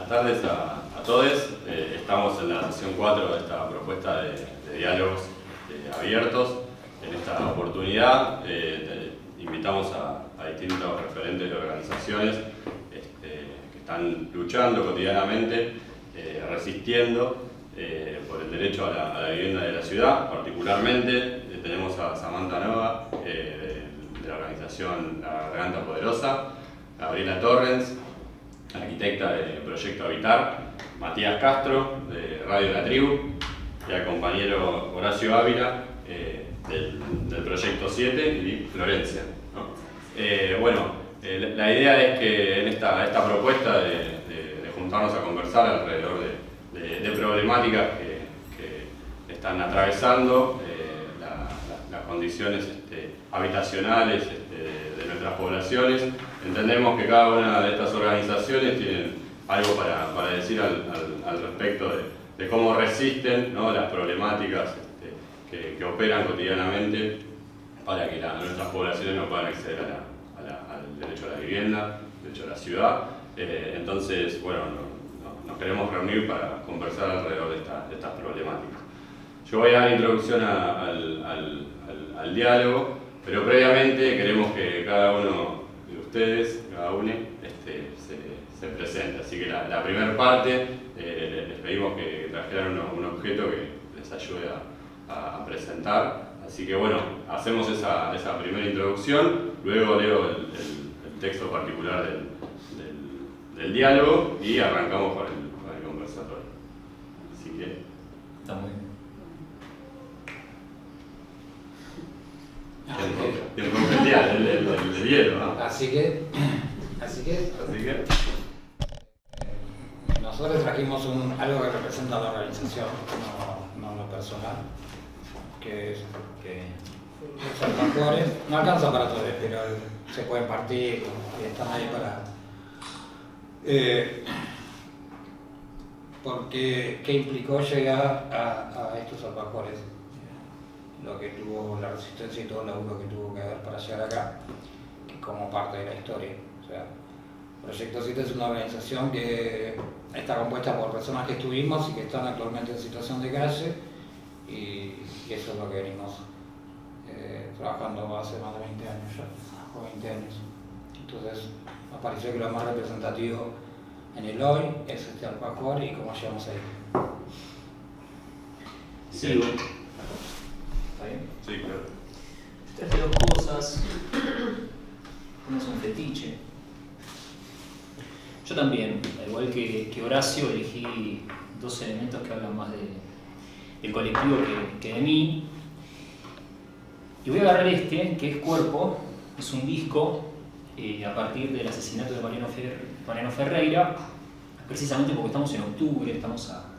Buenas tardes a todos. Estamos en la sesión 4 de esta propuesta de diálogos abiertos. En esta oportunidad invitamos a distintos referentes de organizaciones que están luchando cotidianamente, resistiendo por el derecho a la vivienda de la ciudad. Particularmente tenemos a Samantha Nova de la organización La Garganta Poderosa, Gabriela Torrens, arquitecta de Proyecto Habitar, Matías Castro de Radio La Tribu y al compañero Horacio Ávila del Proyecto 7 y Florencia, ¿no? La idea es que en esta propuesta de juntarnos a conversar alrededor de problemáticas que están atravesando las condiciones habitacionales de nuestras poblaciones. Entendemos que cada una de estas organizaciones tienen algo para decir al respecto de cómo resisten, ¿no?, las problemáticas que operan cotidianamente para que nuestras poblaciones no puedan acceder al derecho a la vivienda, al derecho a la ciudad. Entonces, bueno, nos queremos reunir para conversar alrededor de estas problemáticas. Yo voy a dar introducción al diálogo, pero previamente queremos que cada uno de ustedes, cada uno, se presente. Así que la primera parte, les pedimos que trajeran un objeto que les ayude a presentar. Así que bueno, hacemos esa primera introducción, luego leo el texto particular del diálogo y arrancamos con el conversatorio. Así que... Está muy bien. Tiempo el hielo, ¿no? Así que nosotros trajimos algo que representa a la organización, no lo personal, que es los alfajores. No alcanza para todos, pero se pueden partir y están ahí para... porque ¿qué implicó llegar a estos alfajores? Lo que tuvo la resistencia y todo el laburo que tuvo que haber para llegar acá, que como parte de la historia. O sea, Proyecto 7 es una organización que está compuesta por personas que estuvimos y que están actualmente en situación de calle, y eso es lo que venimos trabajando hace más de 20 años ya, o 20 años. Entonces, me pareció que lo más representativo en el hoy es este alfajor y cómo llegamos ahí. Sí, ¿Está bien? Sí, claro. traje dos cosas. Uno es un fetiche. Yo también, al igual que Horacio, elegí dos elementos que hablan más del colectivo que de mí. Y voy a agarrar que es Cuerpo, es un disco a partir del asesinato de Mariano Ferreira, precisamente porque estamos en octubre, estamos a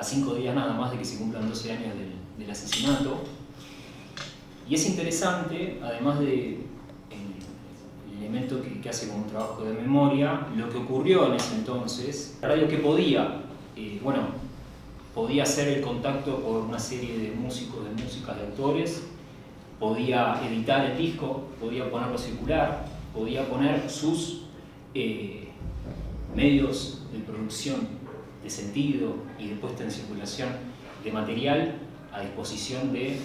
5 días nada más de que se cumplan 12 años del asesinato. Y es interesante, además del elemento que hace como un trabajo de memoria, lo que ocurrió en ese entonces. La radio que podía hacer el contacto por una serie de músicos, de músicas, de autores, podía editar el disco, podía ponerlo circular, podía poner sus medios de producción, de sentido y de puesta en circulación de material a disposición de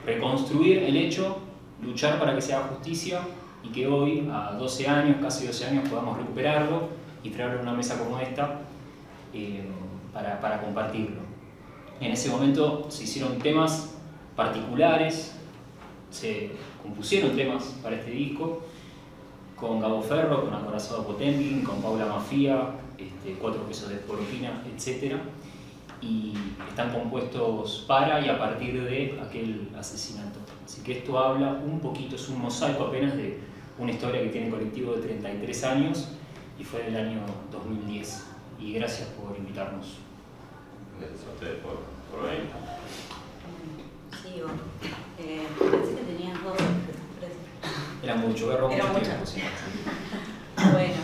reconstruir el hecho, luchar para que se haga justicia y que hoy, a 12 años, casi 12 años, podamos recuperarlo y traerlo a una mesa como esta para compartirlo. En ese momento se hicieron temas particulares, se compusieron temas para este disco con Gabo Ferro, con Acorazado Potemkin, con Paula Mafia, 4 pesos de propina, etc. Y están compuestos para y a partir de aquel asesinato. Así que esto habla un poquito, es un mosaico apenas de una historia que tiene el colectivo de 33 años y fue del año 2010. Y gracias por invitarnos. Gracias a ustedes por venir. Sí, pensé que tenías dos. Era mucho, verlo Era mucho mucho. tiempo. Sí. Bueno,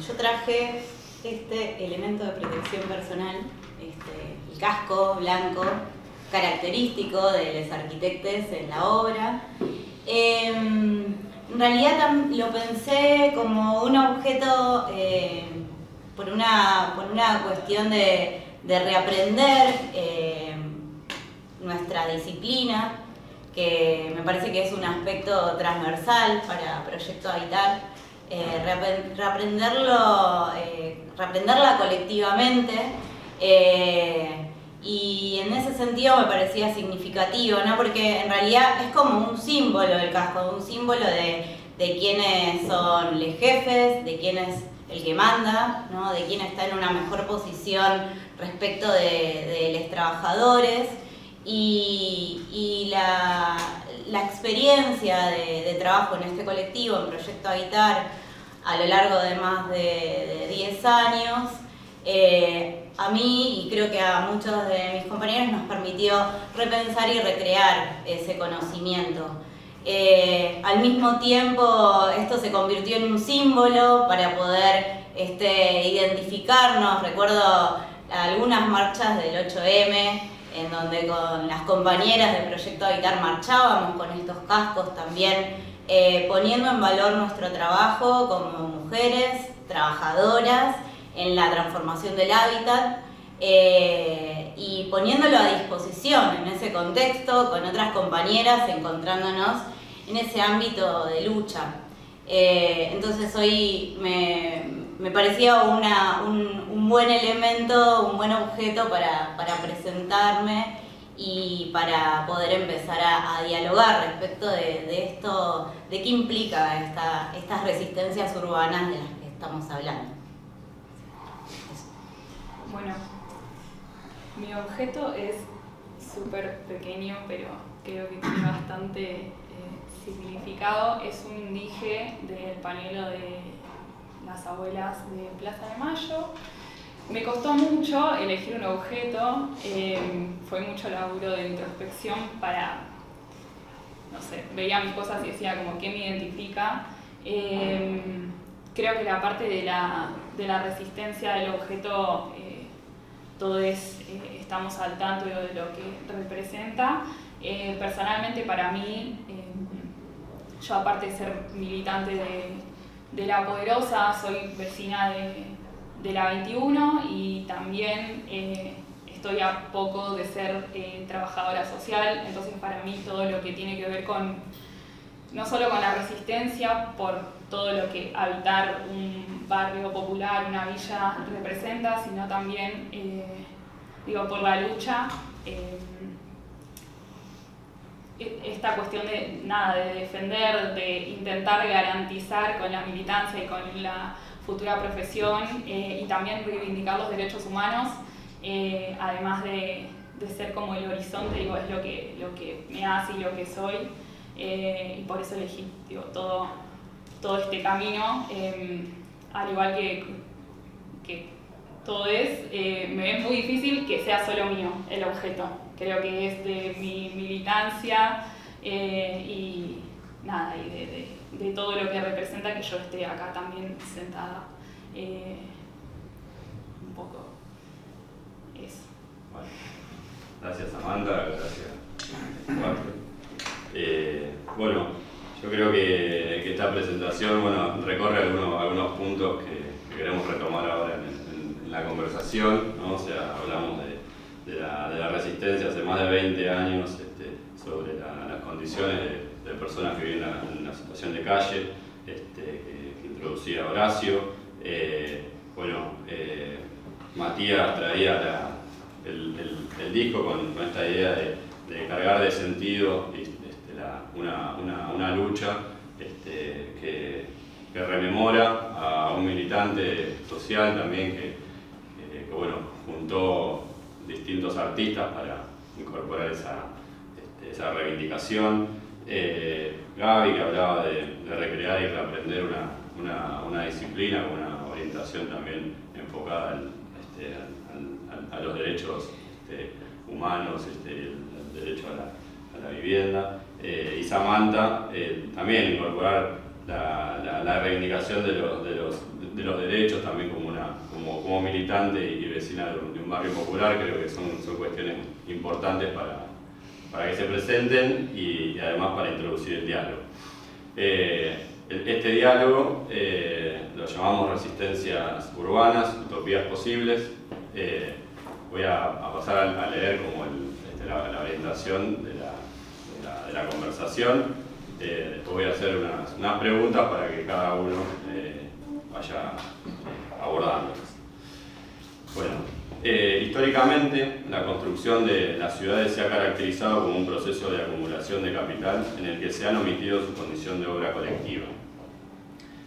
yo traje este elemento de protección personal, el casco blanco característico de los arquitectos en la obra. en realidad lo pensé como un objeto por una cuestión de reaprender nuestra disciplina, que me parece que es un aspecto transversal para Proyecto Habitar, reaprenderla colectivamente, y en ese sentido me parecía significativo, ¿no? Porque en realidad es como un símbolo el casco, un símbolo de quiénes son los jefes, de quién es el que manda, ¿no? De quién está en una mejor posición respecto de los trabajadores, y la experiencia de trabajo en este colectivo, en Proyecto Habitar, a lo largo de más de 10 años, a mí y creo que a muchos de mis compañeros nos permitió repensar y recrear ese conocimiento. Al mismo tiempo, esto se convirtió en un símbolo para poder identificarnos. Recuerdo algunas marchas del 8M, en donde con las compañeras del Proyecto Habitar marchábamos con estos cascos también, poniendo en valor nuestro trabajo como mujeres trabajadoras en la transformación del hábitat, y poniéndolo a disposición en ese contexto con otras compañeras, encontrándonos en ese ámbito de lucha. Entonces hoy me parecía un buen elemento, un buen objeto para presentarme y para poder empezar a dialogar respecto de esto, de qué implica estas resistencias urbanas de las que estamos hablando. Bueno, mi objeto es súper pequeño, pero creo que tiene bastante significado. Es un dije del pañuelo de las abuelas de Plaza de Mayo. Me costó mucho elegir un objeto, fue mucho laburo de introspección para, no sé, veía mis cosas y decía como qué me identifica. Creo que la parte de la resistencia del objeto, todos estamos al tanto de lo que representa. Personalmente para mí, yo aparte de ser militante de La Poderosa, soy vecina de la 21 y también estoy a poco de ser trabajadora social, entonces para mí todo lo que tiene que ver con, no solo con la resistencia, por todo lo que habitar un barrio popular, una villa representa, sino también, por la lucha, esta cuestión de defender, de intentar garantizar con la militancia y con la futura profesión, y también reivindicar los derechos humanos, además de ser como el horizonte, es lo que me hace y lo que soy, y por eso elegí todo este camino, al igual que todo me es muy difícil que sea solo mío el objeto. Creo que es de mi militancia y de todo lo que representa que yo esté acá también sentada. Un poco eso. Bueno, gracias Amanda, gracias bueno, yo creo que esta presentación recorre algunos puntos que queremos retomar ahora en la conversación, ¿no? O sea, hablamos de la resistencia hace más de 20 años sobre las condiciones de personas que viven en una situación de calle, que introducía Horacio. Matías traía el disco con esta idea de cargar de sentido una lucha que rememora a un militante social también que juntó distintos artistas para incorporar esa reivindicación. Gaby, que hablaba de recrear y reaprender una disciplina con una orientación también enfocada a los derechos humanos, el derecho a la vivienda. Y Samantha, también incorporar la reivindicación de los derechos también como militante y vecina de un barrio popular. Creo que son cuestiones importantes para que se presenten y además para introducir el diálogo. Este diálogo lo llamamos Resistencias Urbanas, Utopías Posibles. Voy a pasar a leer como la orientación de la conversación. Después voy a hacer unas preguntas para que cada uno vaya abordándolas. Bueno, históricamente la construcción de las ciudades se ha caracterizado como un proceso de acumulación de capital en el que se han omitido su condición de obra colectiva.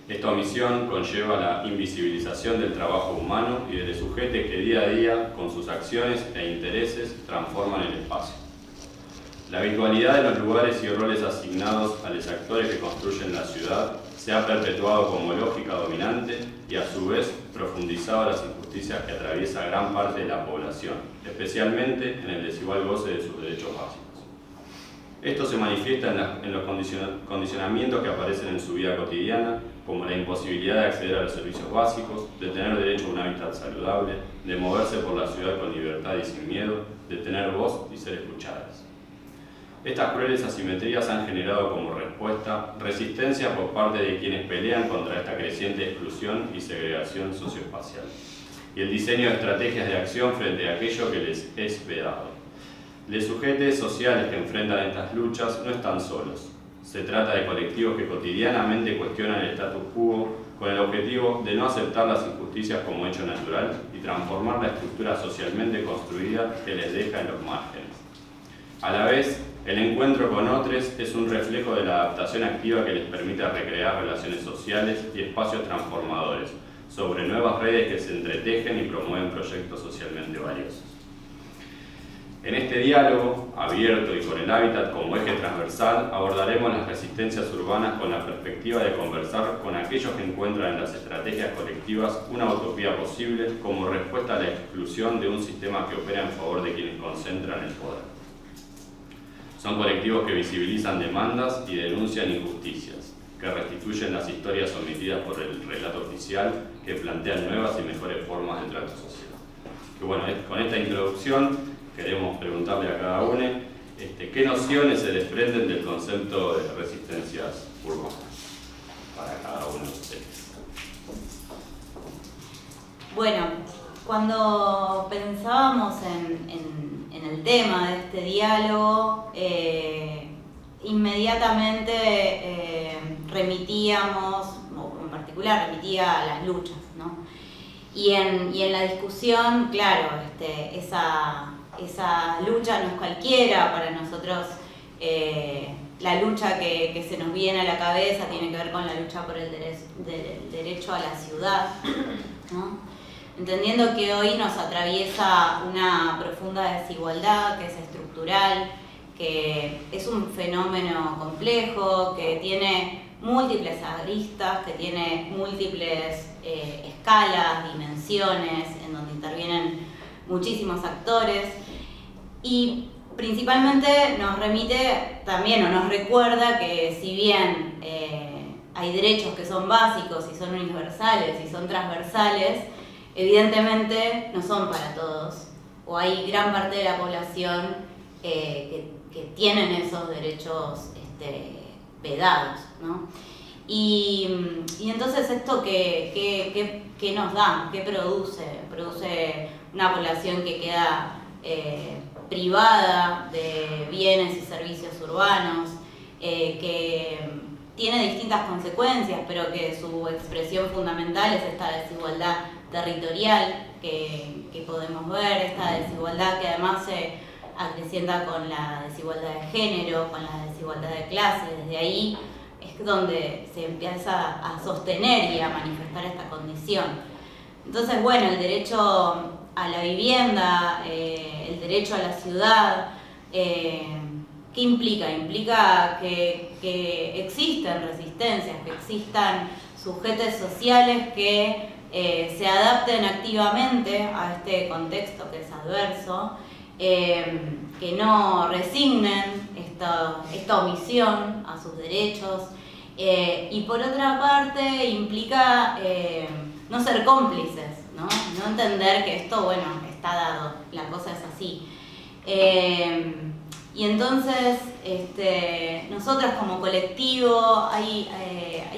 Esta omisión conlleva la invisibilización del trabajo humano y de sujetos que día a día, con sus acciones e intereses, transforman el espacio. La habitualidad de los lugares y roles asignados a los actores que construyen la ciudad se ha perpetuado como lógica dominante y a su vez profundizado las injusticias que atraviesa gran parte de la población, especialmente en el desigual goce de sus derechos básicos. Esto se manifiesta en los condicionamientos que aparecen en su vida cotidiana, como la imposibilidad de acceder a los servicios básicos, de tener derecho a un hábitat saludable, de moverse por la ciudad con libertad y sin miedo, de tener voz y ser escuchadas. Estas crueles asimetrías han generado como respuesta resistencia por parte de quienes pelean contra esta creciente exclusión y segregación socioespacial, y el diseño de estrategias de acción frente a aquello que les es vedado. Los sujetos sociales que enfrentan estas luchas no están solos. Se trata de colectivos que cotidianamente cuestionan el status quo con el objetivo de no aceptar las injusticias como hecho natural y transformar la estructura socialmente construida que les deja en los márgenes. A la vez, el encuentro con otros es un reflejo de la adaptación activa que les permite recrear relaciones sociales y espacios transformadores sobre nuevas redes que se entretejen y promueven proyectos socialmente valiosos. En este diálogo, abierto y con el hábitat como eje transversal, abordaremos las resistencias urbanas con la perspectiva de conversar con aquellos que encuentran en las estrategias colectivas una utopía posible como respuesta a la exclusión de un sistema que opera en favor de quienes concentran el poder. Son colectivos que visibilizan demandas y denuncian injusticias, que restituyen las historias omitidas por el relato oficial, que plantean nuevas y mejores formas de trato social. Y bueno, con esta introducción queremos preguntarle a cada uno qué nociones se desprenden del concepto de resistencias urbanas para cada uno de ustedes. Bueno, cuando pensábamos en el tema de este diálogo, inmediatamente remitíamos, o en particular remitía a las luchas, ¿no? Y en la discusión, claro, esa lucha no es cualquiera. Para nosotros la lucha que se nos viene a la cabeza tiene que ver con la lucha por el derecho a la ciudad, ¿no? Entendiendo que hoy nos atraviesa una profunda desigualdad que es estructural, que es un fenómeno complejo, que tiene múltiples aristas, que tiene múltiples escalas, dimensiones, en donde intervienen muchísimos actores, y principalmente nos remite también o nos recuerda que si bien hay derechos que son básicos y son universales y son transversales, evidentemente no son para todos, o hay gran parte de la población que tienen esos derechos vedados, ¿no? Y entonces esto ¿qué nos da? ¿Qué produce? Produce una población que queda privada de bienes y servicios urbanos, que tiene distintas consecuencias, pero que su expresión fundamental es esta desigualdad territorial que podemos ver, esta desigualdad que además se acrecienta con la desigualdad de género, con la desigualdad de clase. Desde ahí es donde se empieza a sostener y a manifestar esta condición. Entonces, bueno, el derecho a la vivienda, el derecho a la ciudad, ¿qué implica? Implica que existen resistencias, que existan sujetos sociales que se adapten activamente a este contexto que es adverso, que no resignen esta omisión a sus derechos, y por otra parte implica no ser cómplices, ¿no? No entender que esto, bueno, está dado, la cosa es así. Y entonces, nosotros como colectivo, hay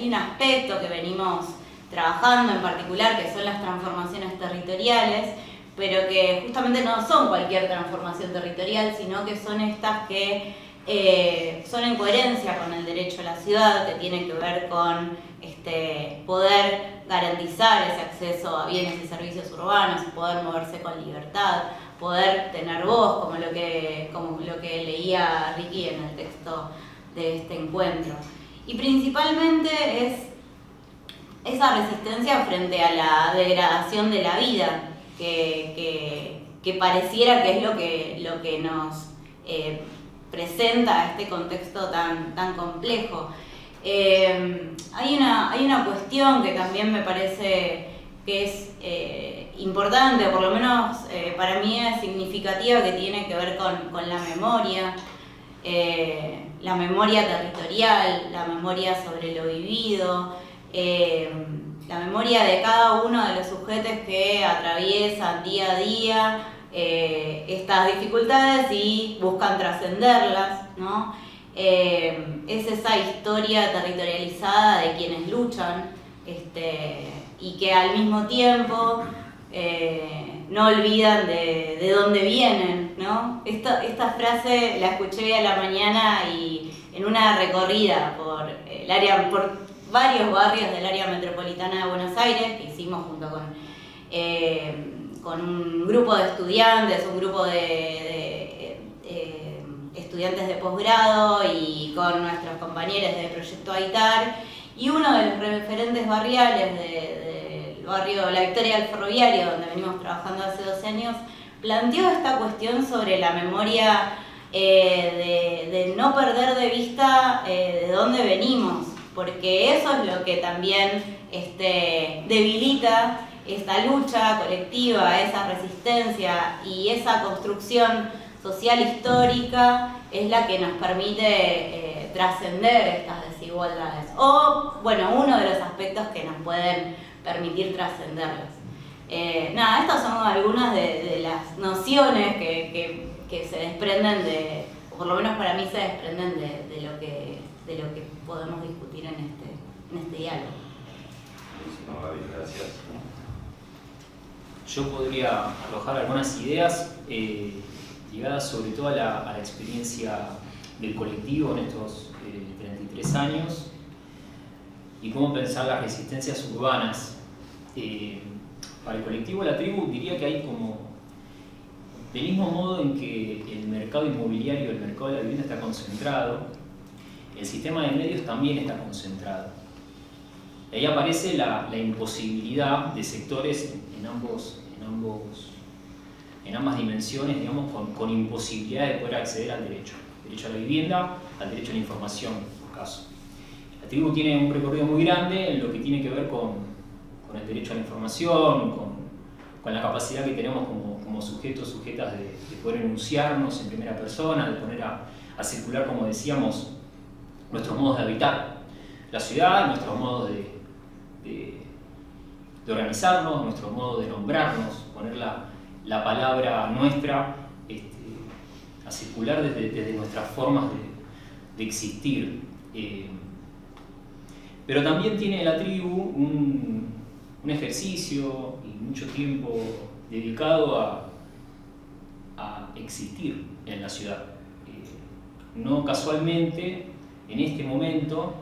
un aspecto que venimos trabajando en particular, que son las transformaciones territoriales, pero que justamente no son cualquier transformación territorial, sino que son estas que son en coherencia con el derecho a la ciudad, que tienen que ver con poder garantizar ese acceso a bienes y servicios urbanos, poder moverse con libertad, poder tener voz, como lo que leía Ricky en el texto de este encuentro. Y principalmente es esa resistencia frente a la degradación de la vida, que pareciera que es lo que nos presenta este contexto tan complejo. Hay una cuestión que también me parece que es importante, o por lo menos para mí es significativa, que tiene que ver con la memoria territorial, la memoria sobre lo vivido, la memoria de cada uno de los sujetos que atraviesan día a día estas dificultades y buscan trascenderlas, ¿no? Es esa historia territorializada de quienes luchan y que al mismo tiempo no olvidan de dónde vienen, ¿no? Esta frase la escuché hoy a la mañana y en una recorrida por varios barrios del área metropolitana de Buenos Aires que hicimos junto con un grupo de estudiantes, un grupo de estudiantes de posgrado y con nuestros compañeros del Proyecto Habitar, y uno de los referentes barriales del barrio La Victoria del Ferroviario, donde venimos trabajando hace 12 años, planteó esta cuestión sobre la memoria, de no perder de vista de dónde venimos, porque eso es lo que también debilita esta lucha colectiva, esa resistencia y esa construcción social histórica es la que nos permite trascender estas desigualdades, o bueno, uno de los aspectos que nos pueden permitir trascenderlas. Estas son algunas de las nociones que se desprenden o por lo menos para mí se desprenden de lo que podemos discutir en este diálogo. Buenísimo, Gaby, gracias. Yo podría arrojar algunas ideas ligadas sobre todo a la experiencia del colectivo en estos 33 años y cómo pensar las resistencias urbanas. Para el colectivo La Tribu diría que hay como, del mismo modo en que el mercado inmobiliario, el mercado de la vivienda está concentrado, el sistema de medios también está concentrado. Ahí aparece la imposibilidad de sectores en ambas dimensiones, digamos, con imposibilidad de poder acceder al derecho a la vivienda, al derecho a la información, por caso. La Tribu tiene un recorrido muy grande en lo que tiene que ver con el derecho a la información, con la capacidad que tenemos como sujetos, sujetas de poder enunciarnos en primera persona, de poner a circular, como decíamos, nuestros modos de habitar la ciudad, nuestros modos de organizarnos, nuestro modo de nombrarnos, poner la palabra nuestra a circular desde nuestras formas de existir. Pero también tiene La Tribu un ejercicio y mucho tiempo dedicado a existir en la ciudad. No casualmente, en este momento,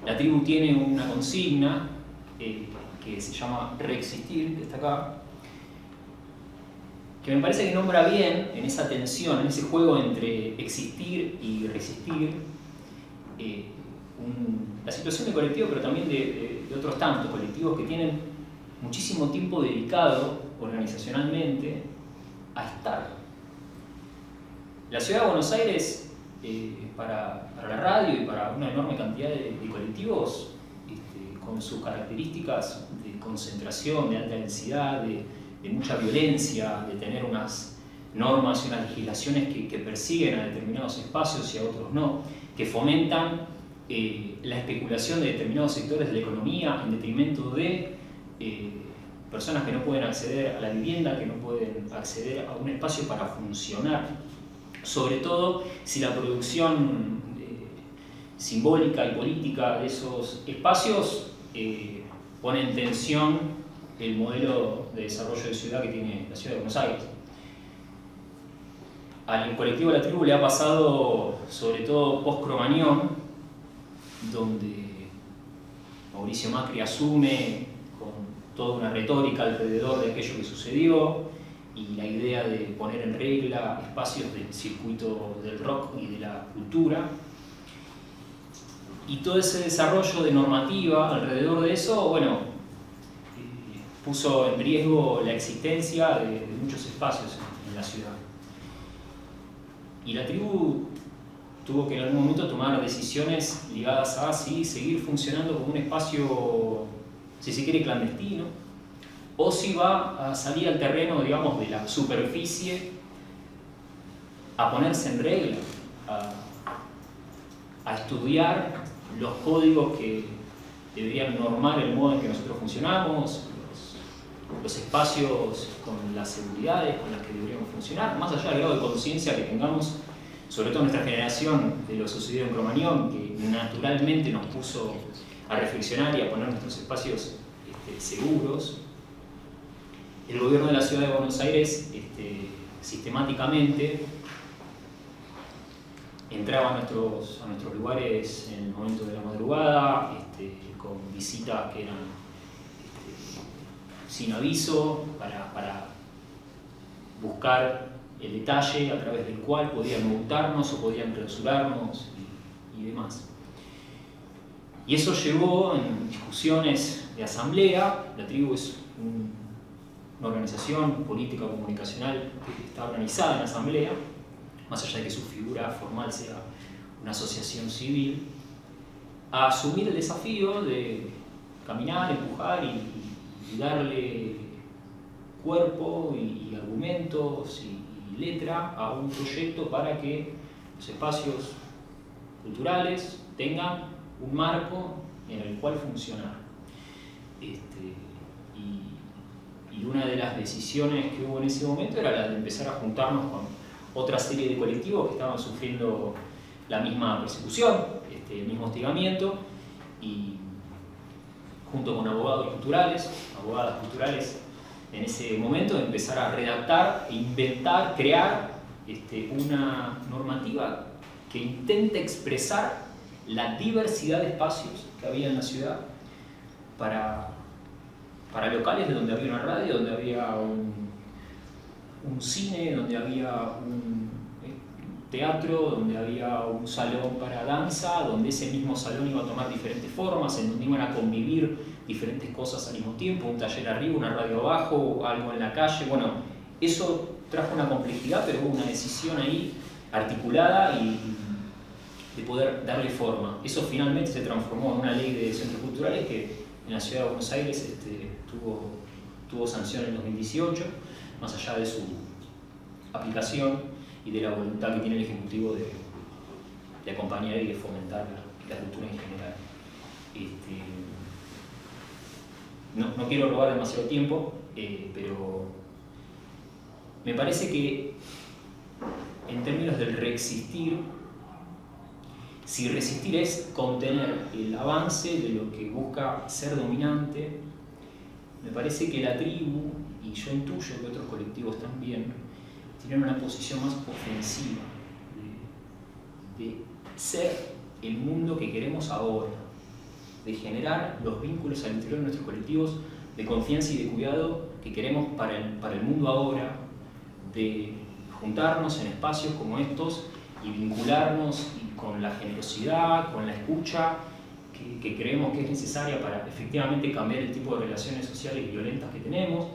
La Tribu tiene una consigna que se llama Reexistir, que está acá, que me parece que nombra bien en esa tensión, en ese juego entre existir y resistir, la situación de colectivo, pero también de otros tantos colectivos que tienen muchísimo tiempo dedicado organizacionalmente a estar. La ciudad de Buenos Aires, para la radio y para una enorme cantidad de colectivos, con sus características de concentración, de alta densidad, de mucha violencia, de tener unas normas y unas legislaciones que persiguen a determinados espacios y a otros no, que fomentan la especulación de determinados sectores de la economía en detrimento de personas que no pueden acceder a la vivienda, que no pueden acceder a un espacio para funcionar sobre todo si la producción simbólica y política de esos espacios pone en tensión el modelo de desarrollo de ciudad que tiene la ciudad de Buenos Aires. Al colectivo de la tribu le ha pasado, sobre todo post-Cromañón, donde Mauricio Macri asume con toda una retórica alrededor de aquello que sucedió y la idea de poner en regla espacios del circuito del rock y de la cultura. Y todo ese desarrollo de normativa alrededor de eso, bueno, puso en riesgo la existencia de muchos espacios en la ciudad. Y la tribu tuvo que en algún momento tomar decisiones ligadas a si seguir funcionando como un espacio, si se quiere, clandestino, o si va a salir al terreno, digamos, de la superficie, a ponerse en regla, a estudiar los códigos que deberían normar el modo en que nosotros funcionamos, los espacios con las seguridades con las que deberíamos funcionar, más allá del grado de conciencia que tengamos, sobre todo nuestra generación, de lo sucedido en Cromañón, que naturalmente nos puso a reflexionar y a poner nuestros espacios seguros. El gobierno de la ciudad de Buenos Aires sistemáticamente entraba a nuestros lugares en el momento de la madrugada, con visitas que eran sin aviso, para buscar el detalle a través del cual podían multarnos o podían clausurarnos y demás. Y eso llevó en discusiones de asamblea. La tribu es una organización política comunicacional que está organizada en asamblea, más allá de que su figura formal sea una asociación civil, a asumir el desafío de caminar, empujar y darle cuerpo y argumentos y letra a un proyecto para que los espacios culturales tengan un marco en el cual funcionar. Y una de las decisiones que hubo en ese momento era la de empezar a juntarnos con otra serie de colectivos que estaban sufriendo la misma persecución, el mismo hostigamiento, y junto con abogadas culturales, en ese momento de empezar a redactar, inventar, crear una normativa que intente expresar la diversidad de espacios que había en la ciudad para locales de donde había una radio, donde había un cine, donde había un teatro, donde había un salón para danza, donde ese mismo salón iba a tomar diferentes formas, en donde iban a convivir diferentes cosas al mismo tiempo, un taller arriba, una radio abajo, algo en la calle. Bueno, eso trajo una complejidad, pero hubo una decisión ahí articulada y de poder darle forma. Eso finalmente se transformó en una ley de centros culturales que en la ciudad de Buenos Aires tuvo sanción en 2018, más allá de su aplicación y de la voluntad que tiene el Ejecutivo de acompañar y de fomentar la cultura en general. No quiero robar demasiado tiempo, pero me parece que en términos del reexistir, si resistir es contener el avance de lo que busca ser dominante, me parece que la tribu, y yo intuyo que otros colectivos también, tienen una posición más ofensiva, de ser el mundo que queremos ahora, de generar los vínculos al interior de nuestros colectivos de confianza y de cuidado que queremos para el mundo ahora, de juntarnos en espacios como estos y vincularnos con la generosidad, con la escucha que creemos que es necesaria para efectivamente cambiar el tipo de relaciones sociales violentas que tenemos,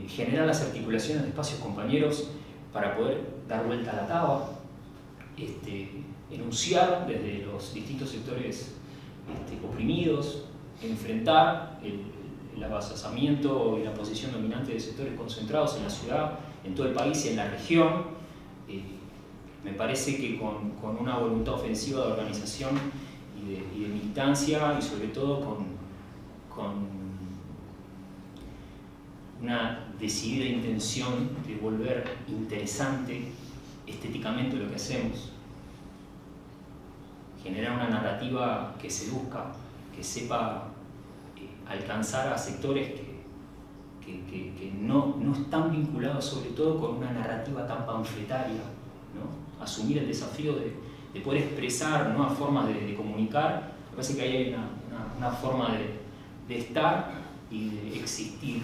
generar las articulaciones de espacios compañeros para poder dar vuelta a la taba, enunciar desde los distintos sectores oprimidos, enfrentar el avasallamiento y la posición dominante de sectores concentrados en la ciudad, en todo el país y en la región. Me parece que con una voluntad ofensiva de organización y de militancia, y sobre todo con una decidida intención de volver interesante estéticamente lo que hacemos, generar una narrativa que seduzca, que sepa alcanzar a sectores que no están vinculados sobre todo con una narrativa tan panfletaria, ¿no? Asumir el desafío de poder expresar nuevas formas de comunicar. Me parece que ahí hay una forma de estar y de existir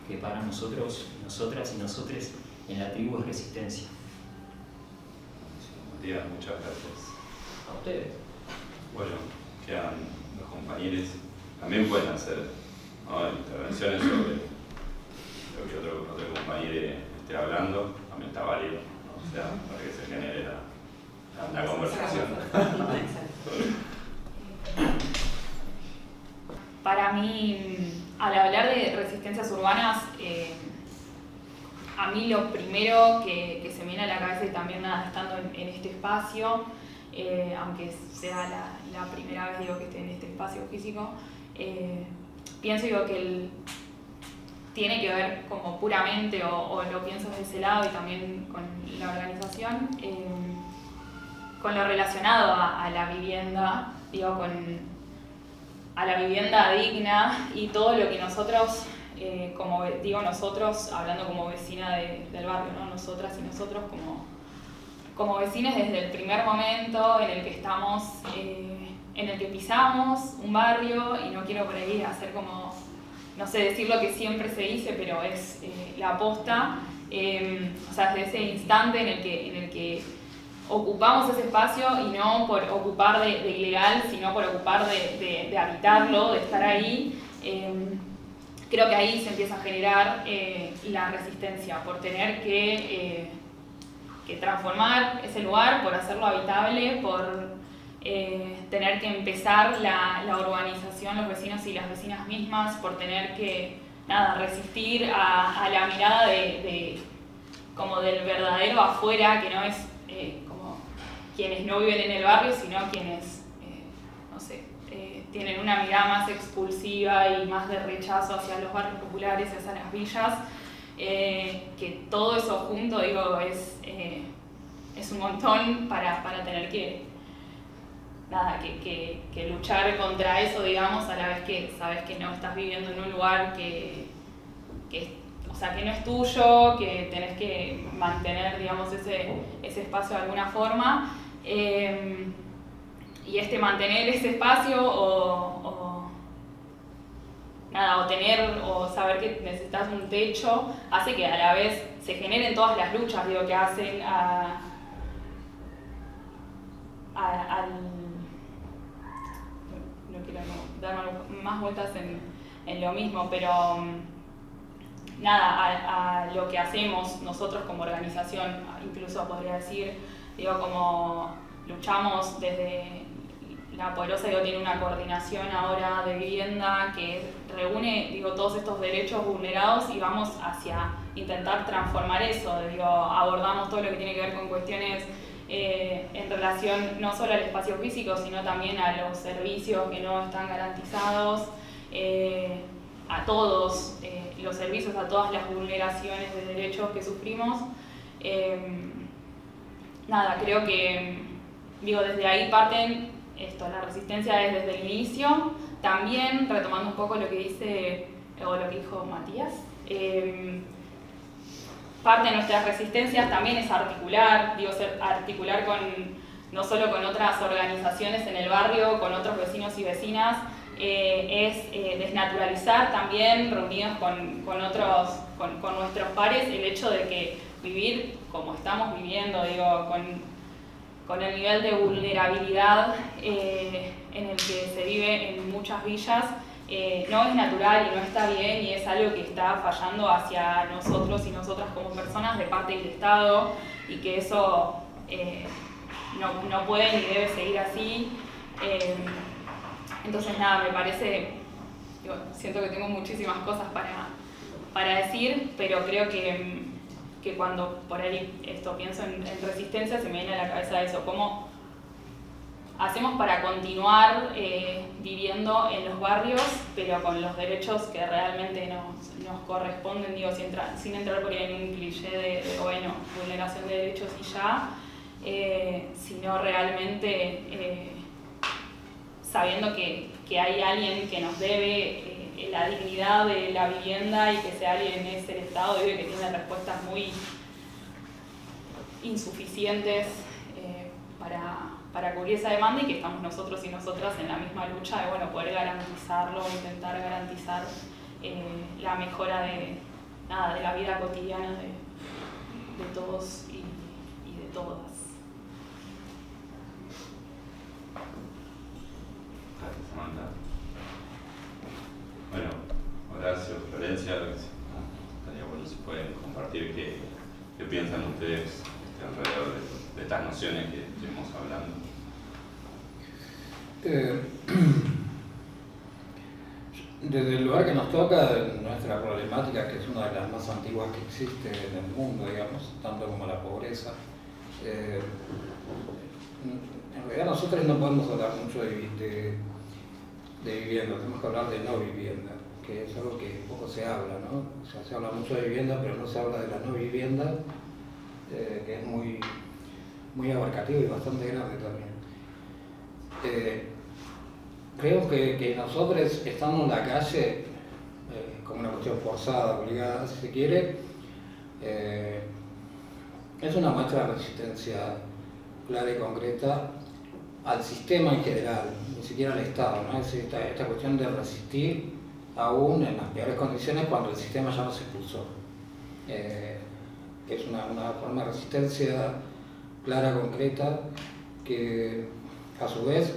que para nosotros, nosotras y nosotres en la tribu es resistencia. Matías, muchas gracias. A ustedes. Bueno, quedan los compañeros. También pueden hacer, ¿no?, intervenciones sobre lo que otro compañero esté hablando. También está válido, ¿no? O sea, para que se genere la conversación. Para mí, al hablar de resistencias urbanas, a mí lo primero que se me viene a la cabeza, y también estando en este espacio, aunque sea la primera vez que esté en este espacio físico, pienso que tiene que ver como puramente, o lo pienso desde ese lado y también con la organización, con lo relacionado a la vivienda, a la vivienda digna y todo lo que nosotros, nosotros, hablando como vecina del barrio, ¿no? Nosotras y nosotros como vecinos desde el primer momento en el que estamos, en el que pisamos un barrio, y no quiero por ahí hacer como, no sé, decir lo que siempre se dice, pero es la posta, o sea, desde ese instante en el que ocupamos ese espacio, y no por ocupar de ilegal, sino por ocupar de habitarlo, de estar ahí, creo que ahí se empieza a generar la resistencia, por tener que transformar ese lugar, por hacerlo habitable, por tener que empezar la urbanización, los vecinos y las vecinas mismas, por tener que resistir a la mirada como del verdadero afuera, que no es como quienes no viven en el barrio, sino quienes, tienen una mirada más expulsiva y más de rechazo hacia los barrios populares, hacia las villas, que todo eso junto, es un montón para tener que luchar contra eso, digamos, a la vez que sabes que no estás viviendo en un lugar que no es tuyo, que tenés que mantener, digamos, ese espacio de alguna forma. Y mantener ese espacio o saber que necesitas un techo, hace que a la vez se generen todas las luchas, que hacen no quiero dar más vueltas en lo mismo, pero a lo que hacemos nosotros como organización, incluso podría decir, como luchamos desde La Poderosa, tiene una coordinación ahora de vivienda que reúne, todos estos derechos vulnerados, y vamos hacia intentar transformar eso, abordamos todo lo que tiene que ver con cuestiones en relación no solo al espacio físico, sino también a los servicios que no están garantizados, a todos los servicios, a todas las vulneraciones de derechos que sufrimos. Creo que desde ahí parten la resistencia es desde el inicio. También, retomando un poco lo que dijo Matías, parte de nuestras resistencias también es articular, articular no solo con otras organizaciones en el barrio, con otros vecinos y vecinas, es desnaturalizar también, reunidos con nuestros pares, el hecho de que vivir como estamos viviendo, con el nivel de vulnerabilidad en el que se vive en muchas villas, no es natural y no está bien, y es algo que está fallando hacia nosotros y nosotras como personas de parte del Estado, y que eso no puede ni debe seguir así. Entonces me parece, siento que tengo muchísimas cosas para decir, pero creo que cuando por ahí pienso en resistencia, se me viene a la cabeza eso, cómo hacemos para continuar viviendo en los barrios, pero con los derechos que realmente nos corresponden, digo, sin entrar por ahí en un cliché de bueno, vulneración de derechos y ya, sino realmente sabiendo que hay alguien que nos debe la dignidad de la vivienda y que ese alguien es el Estado, y que tiene respuestas muy insuficientes para cubrir esa demanda, y que estamos nosotros y nosotras en la misma lucha de bueno, poder garantizarlo, intentar garantizar la mejora de la vida cotidiana de todos y de todas. Gracias, Samantha. Bueno, Horacio, Florencia, estaría bueno si pueden compartir qué piensan ustedes alrededor de estas nociones que estuvimos hablando. Desde el lugar que nos toca, nuestra problemática, que es una de las más antiguas que existe en el mundo, digamos, tanto como la pobreza, en realidad nosotros no podemos hablar mucho de vivienda, tenemos que hablar de no vivienda, que es algo que poco se habla, ¿no? O sea, se habla mucho de vivienda, pero no se habla de la no vivienda, que es muy abarcativo y bastante grande también. Creo que nosotros, estando en la calle, como una cuestión forzada, obligada, si se quiere, es una muestra de resistencia clara y concreta al sistema en general, ni siquiera al Estado, ¿no? Es esta cuestión de resistir aún en las peores condiciones cuando el sistema ya nos expulsó. Es una forma de resistencia clara, concreta, que a su vez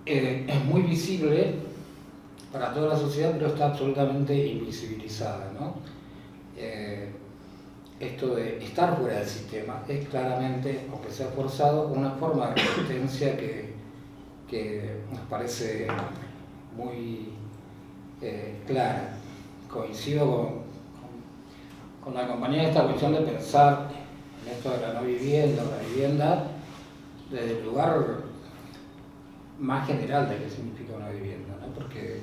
es muy visible para toda la sociedad, pero está absolutamente invisibilizada, ¿no? Esto de estar fuera del sistema es claramente, aunque sea forzado, una forma de resistencia que nos parece muy clara. Coincido con la compañía de esta cuestión de pensar en esto de la no vivienda o la vivienda desde el lugar más general de qué significa una vivienda, ¿no? Porque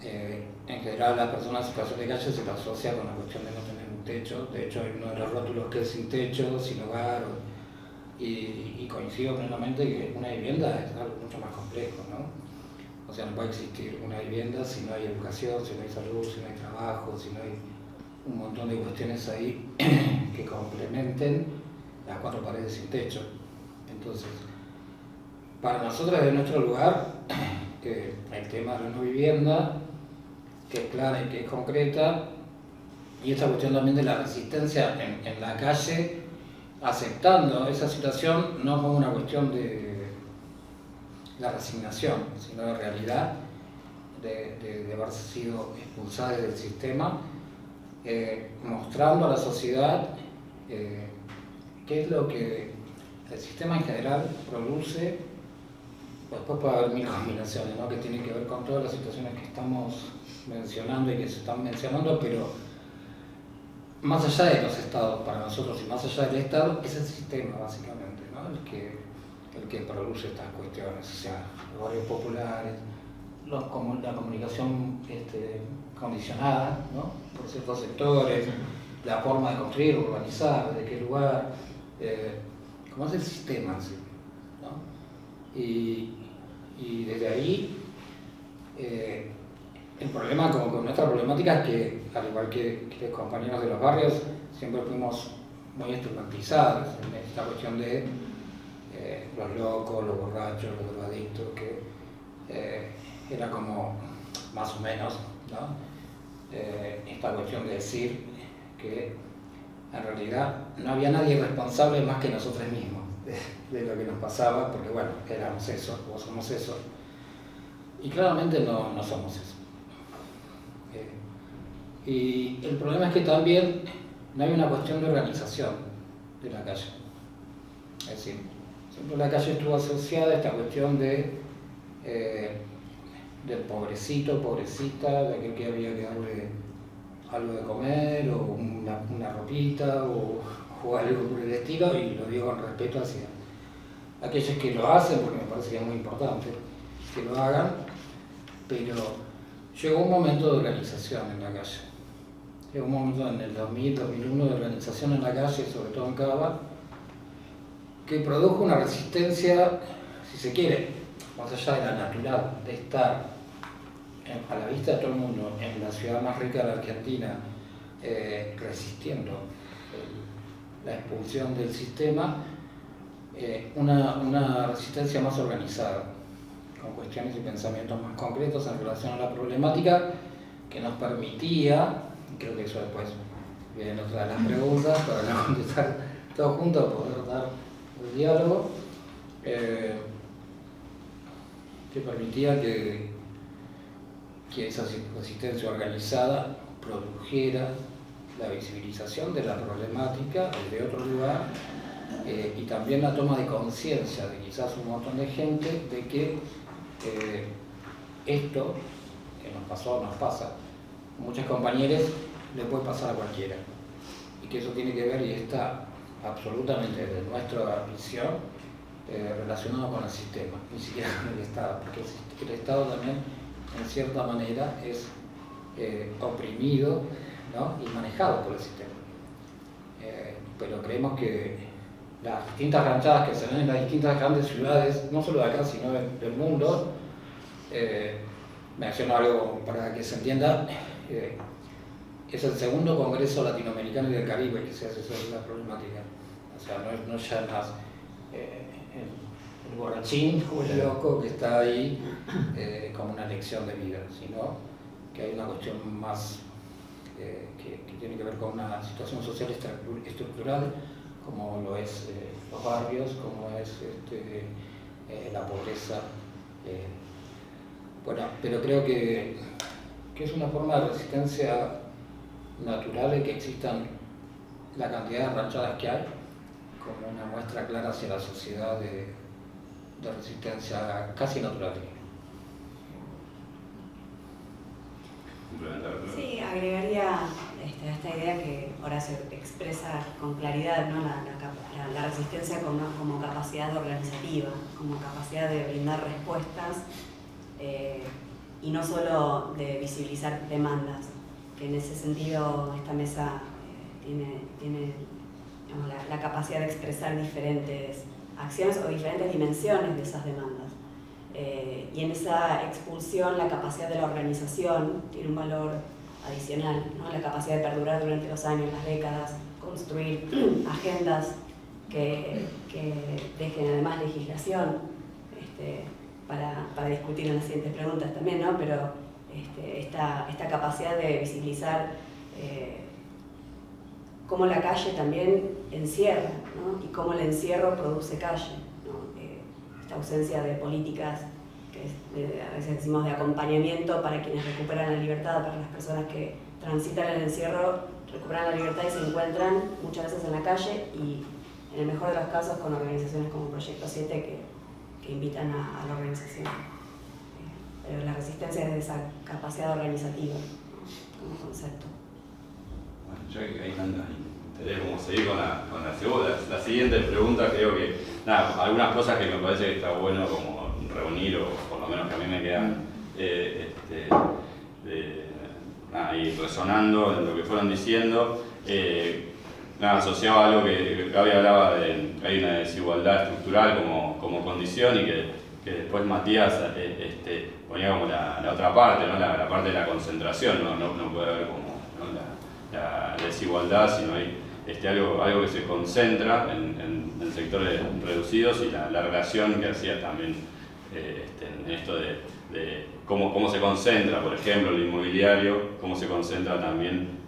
en general las personas en situación de calle se la asocia con la cuestión de no tener un techo. De hecho hay uno de los rótulos que es sin techo, sin hogar, y coincido plenamente que una vivienda es algo mucho más complejo, ¿no? O sea, no puede existir una vivienda si no hay educación, si no hay salud, si no hay trabajo, si no hay un montón de cuestiones ahí que complementen las cuatro paredes sin techo. Entonces, para nosotros desde nuestro lugar, el tema de la no vivienda, que es clara y que es concreta, y esta cuestión también de la resistencia en la calle, aceptando esa situación no como una cuestión de la resignación, sino de realidad, de haber sido expulsada del sistema, mostrando a la sociedad qué es lo que el sistema en general produce. Después puede haber mil combinaciones, ¿no? Que tienen que ver con todas las situaciones que estamos mencionando y que se están mencionando, pero más allá de los estados, para nosotros, y más allá del Estado, es el sistema básicamente, ¿no? el que produce estas cuestiones, o sea, los barrios populares, la comunicación condicionada, ¿no? Por ciertos sectores, la forma de construir, urbanizar, de qué lugar, cómo es el sistema en sí, ¿no? Y desde ahí, el problema con nuestra problemática es que, al igual que los compañeros de los barrios, siempre fuimos muy estigmatizados en esta cuestión de los locos, los borrachos, los drogadictos, que era como más o menos, ¿no? Esta cuestión de decir que en realidad no había nadie responsable más que nosotros mismos de lo que nos pasaba, porque bueno, éramos eso, o somos eso, y claramente no somos eso. Y el problema es que también no hay una cuestión de organización de la calle. Es decir, siempre la calle estuvo asociada a esta cuestión del pobrecito, pobrecita, de aquel que había que darle algo de comer, o una ropita, o algo por el estilo, y lo digo con respeto aquellos que lo hacen, porque me parece que es muy importante que lo hagan, pero llegó un momento de organización en la calle. Llegó un momento en el 2000, 2001 de organización en la calle, sobre todo en Cava, que produjo una resistencia, si se quiere, más allá de la natural, de estar a la vista de todo el mundo en la ciudad más rica de la Argentina, resistiendo la expulsión del sistema, una resistencia más organizada, con cuestiones y pensamientos más concretos en relación a la problemática que nos permitía, creo que eso después viene otra de las preguntas, para no contestar todos juntos, poder dar el diálogo, que permitía que esa resistencia organizada produjera la visibilización de la problemática desde otro lugar, y también la toma de conciencia de quizás un montón de gente de que esto que nos pasó, nos pasa, muchos compañeros le puede pasar a cualquiera, y que eso tiene que ver y está absolutamente desde nuestra visión relacionado con el sistema, ni siquiera con el Estado, porque el Estado también en cierta manera es oprimido, ¿no?, y manejado por el sistema. Pero creemos que las distintas ranchadas que se ven en las distintas grandes ciudades, no solo de acá, sino del mundo, menciono algo para que se entienda, es el segundo Congreso Latinoamericano y del Caribe que se hace sobre la problemática. O sea, no es ya más el borrachín o el loco que está ahí como una lección de vida, sino que hay una cuestión más que tiene que ver con una situación social estructural, como lo es los barrios, como es la pobreza. Bueno, pero creo que es una forma de resistencia natural el que existan la cantidad de ranchadas que hay, como una muestra clara hacia la sociedad de resistencia casi natural. Sí, agregaría a esta idea que Horacio expresa con claridad, ¿no?, la resistencia como capacidad organizativa, como capacidad de brindar respuestas y no solo de visibilizar demandas, que en ese sentido esta mesa tiene digamos, la capacidad de expresar diferentes acciones o diferentes dimensiones de esas demandas. Y en esa expulsión la capacidad de la organización tiene un valor adicional, ¿no?, la capacidad de perdurar durante los años, las décadas, construir agendas que dejen además legislación para discutir en las siguientes preguntas también, ¿no?, pero esta capacidad de visibilizar cómo la calle también encierra, ¿no?, y cómo el encierro produce calle, ¿no?, esta ausencia de políticas que a veces decimos de acompañamiento para quienes recuperan la libertad, para las personas que transitan el encierro, recuperan la libertad y se encuentran muchas veces en la calle y en el mejor de los casos con organizaciones como Proyecto 7 que invitan a la organización. Pero la resistencia es de esa capacidad organizativa, ¿no?, como concepto. Bueno, ya que hay tantas interés como seguir con la segunda, la siguiente pregunta, creo que algunas cosas que me parece que está bueno como reunir, o por lo menos que a mí me quedan ahí resonando en lo que fueron diciendo, asociado a algo que Gaby hablaba de que hay una desigualdad estructural como condición, y que después Matías ponía como la otra parte, ¿no?, la parte de la concentración, no puede haber como, ¿no?, la desigualdad, sino hay algo que se concentra en sectores reducidos, y la relación que hacía también en esto de cómo se concentra, por ejemplo, el inmobiliario, cómo se concentra también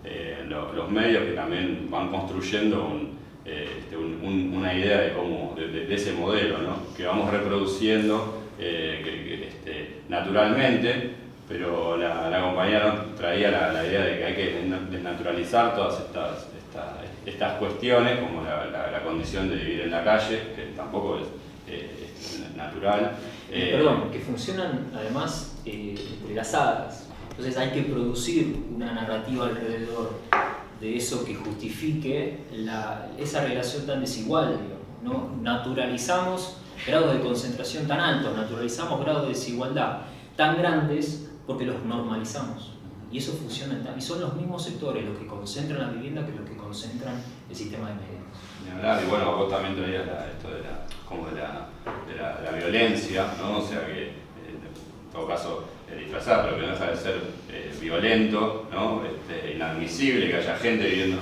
los medios, que también van construyendo una idea de ese modelo, ¿no?, que vamos reproduciendo naturalmente, pero la compañera traía la idea de que hay que desnaturalizar todas estas cuestiones, como la condición de vivir en la calle, que tampoco es natural. Perdón, que funcionan además entrelazadas. Entonces hay que producir una narrativa alrededor de eso que justifique esa relación tan desigual, digamos, ¿no? Naturalizamos grados de concentración tan altos, naturalizamos grados de desigualdad tan grandes porque los normalizamos. Y eso funciona y son los mismos sectores los que concentran la vivienda que los que concentran el sistema de medios. Y bueno, vos también traías esto de la violencia, ¿no? O sea que en todo caso disfrazar, pero que no deja de ser violento, ¿no? Inadmisible que haya gente viviendo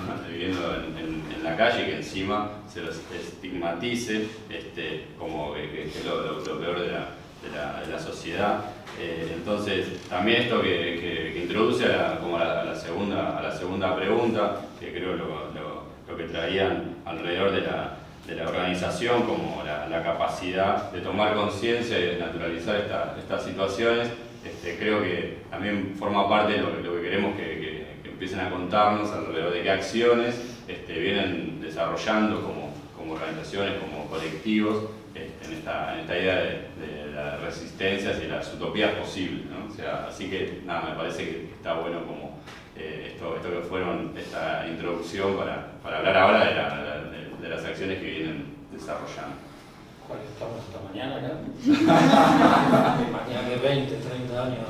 en la calle y que encima se los estigmatice como que es lo peor de la sociedad. Entonces, también esto que introduce a la segunda pregunta, que creo lo que traían alrededor de la organización, como la capacidad de tomar conciencia y de naturalizar estas situaciones, creo que también forma parte de lo que queremos que empiecen a contarnos alrededor de qué acciones vienen desarrollando como organizaciones, como colectivos, en esta idea de las resistencias y las utopías posibles, ¿no? O sea, así que nada, me parece que está bueno como esto que fueron esta introducción para hablar ahora de las acciones que vienen desarrollando. ¿Cuál estamos esta mañana acá? Me imagino que 20, 30 años.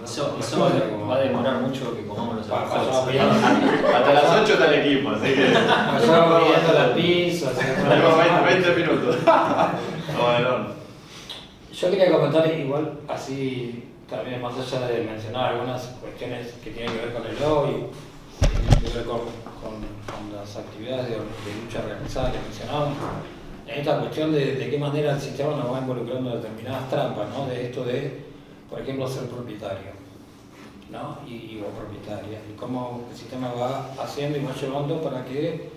Eso va a demorar mucho que comamos los alfajores. Hasta las 8 está el equipo, así que... Pasamos pidiendo las pizzas. Tenemos 20 minutos. Bueno, Yo quería comentar igual, así también más allá de mencionar algunas cuestiones que tienen que ver con el hoy, tienen que ver con las actividades de lucha organizada que mencionábamos, en esta cuestión de qué manera el sistema nos va involucrando en determinadas trampas, ¿no? De esto de, por ejemplo, ser propietario, ¿no? Y o propietaria, y cómo el sistema va haciendo y va llevando para que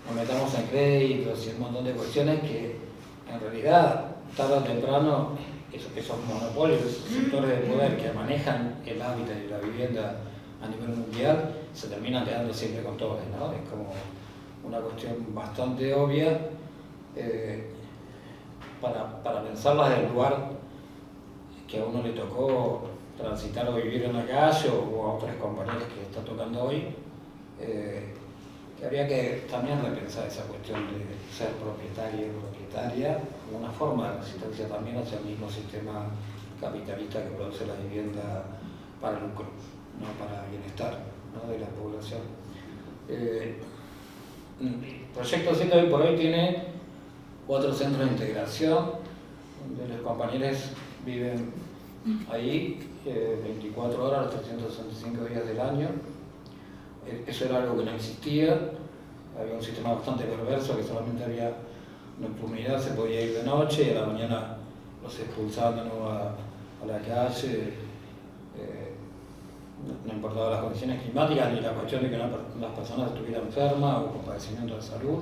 nos metamos en créditos y un montón de cuestiones que en realidad tarde o temprano esos monopolios, esos sectores de poder que manejan el hábitat y la vivienda a nivel mundial se terminan quedando siempre con todos, ¿no? Es como una cuestión bastante obvia para pensarlas del lugar que a uno le tocó transitar o vivir en la calle o a otros compañeros que está tocando hoy, que habría que también repensar esa cuestión de ser propietario o propietaria como una forma de resistencia también hacia el mismo sistema capitalista que produce la vivienda para lucro, no para bienestar, ¿no? De la población. El Proyecto 7 hoy por hoy tiene 4 centros de integración, donde los compañeros viven ahí 24 horas, los 365 días del año. Eso era algo que no existía, había un sistema bastante perverso que solamente había nocturnidad, se podía ir de noche y a la mañana los expulsaban de nuevo a la calle. No importaba las condiciones climáticas ni la cuestión de que las personas estuvieran enfermas o con padecimiento de salud.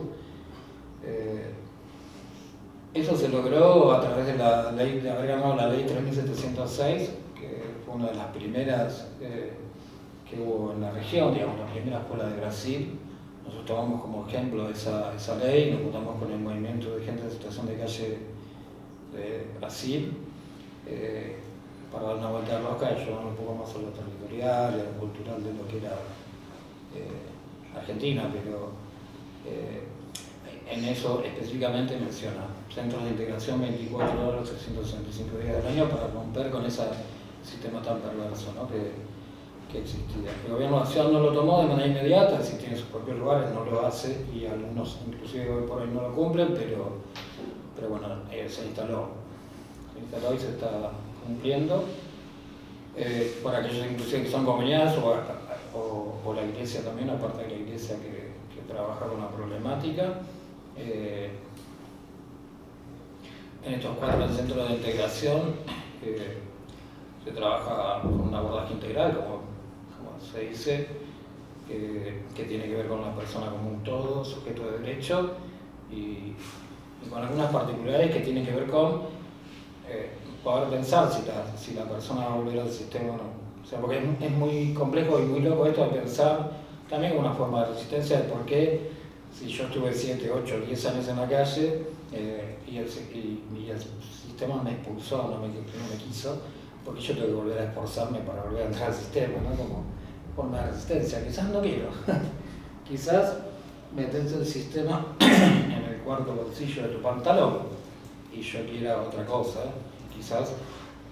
Eso se logró a través de la ley, de haber ganado la ley 3706, que fue una de las primeras que hubo en la región, digamos, la primera fue la de Brasil. Nosotros tomamos como ejemplo esa ley, nos juntamos con el movimiento de gente en situación de calle de Brasil, para dar una vuelta de rosca y ayudar un poco más a lo territorial y a lo cultural de lo que era Argentina, pero en eso específicamente menciona centros de integración 24 horas, 365 días del año para romper con ese sistema tan perverso, ¿no? que existía. El gobierno nacional no lo tomó de manera inmediata, si tiene sus propios lugares no lo hace y algunos inclusive hoy por hoy no lo cumplen, pero bueno, se instaló y se está cumpliendo. Para aquellos inclusive que son comunidades o la iglesia también, aparte de la iglesia que trabaja con la problemática. En estos 4 centros de integración se trabaja con un abordaje integral, como se dice, que tiene que ver con la persona como un todo, sujeto de derecho, y con algunas particularidades que tienen que ver con poder pensar si la persona va a volver al sistema o no. O sea, porque es muy complejo y muy loco esto de pensar también una forma de resistencia de por qué, si yo estuve 7, 8, 10 años en la calle y el sistema me expulsó, no me quiso, porque yo tengo que volver a esforzarme para volver a entrar al sistema, ¿no? Como forma de resistencia. Quizás no quiero. Quizás meterse el sistema en el cuarto bolsillo de tu pantalón y yo quiera otra cosa, quizás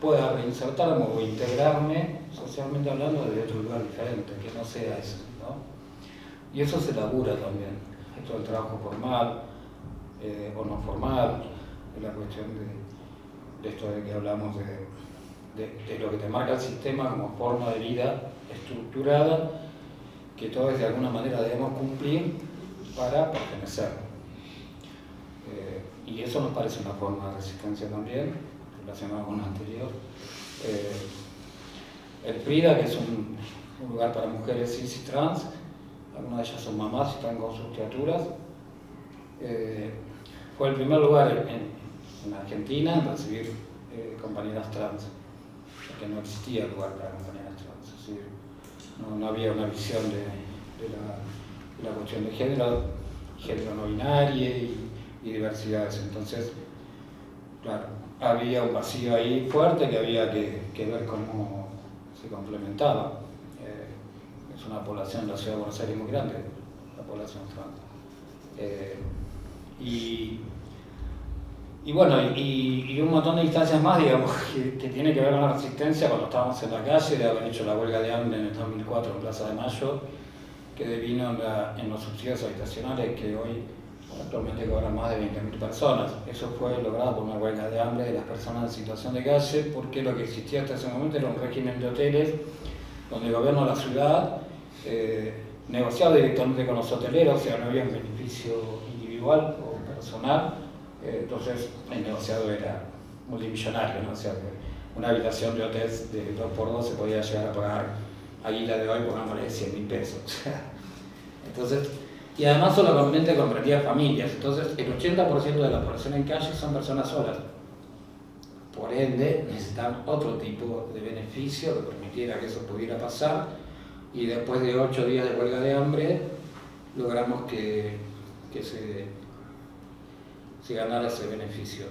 pueda reinsertarme o integrarme socialmente hablando desde otro lugar diferente, que no sea eso, ¿no? Y eso se labura también, esto del trabajo formal o no formal, de la cuestión de esto de que hablamos de lo que te marca el sistema como forma de vida estructurada, que todos de alguna manera debemos cumplir para pertenecer. Y eso nos parece una forma de resistencia también, relacionado con lo anterior. El PRIDA, que es un lugar para mujeres cis y trans, algunas de ellas son mamás y están con sus criaturas, fue el primer lugar en Argentina en recibir compañeras trans, porque no existía lugar para compañeras trans, es decir, no había una visión de la cuestión de género no binaria y diversidades. Entonces, claro, había un vacío ahí fuerte que había que ver cómo se complementaba. Es una población en la ciudad de Buenos Aires muy grande, la población trans. Y bueno, y un montón de instancias más, digamos, que tiene que ver con la resistencia cuando estábamos en la calle, de haber hecho la huelga de hambre en el 2004 en Plaza de Mayo, que devino en los subsidios habitacionales que hoy actualmente cobran más de 20.000 personas. Eso fue logrado por una huelga de hambre de las personas en situación de calle, porque lo que existía hasta ese momento era un régimen de hoteles donde el gobierno de la ciudad negociaba directamente con los hoteleros, o sea, no había un beneficio individual o personal. Entonces el negociado era multimillonario, ¿no? O sea, una habitación de hotel de 2x2 se podía llegar a pagar a guita de hoy, pongámosle 100.000 pesos. Entonces, y además solamente comprendía familias, entonces el 80% de la población en calle son personas solas. Por ende, necesitan otro tipo de beneficio que permitiera que eso pudiera pasar, y después de 8 días de huelga de hambre logramos que se ganara ese beneficio,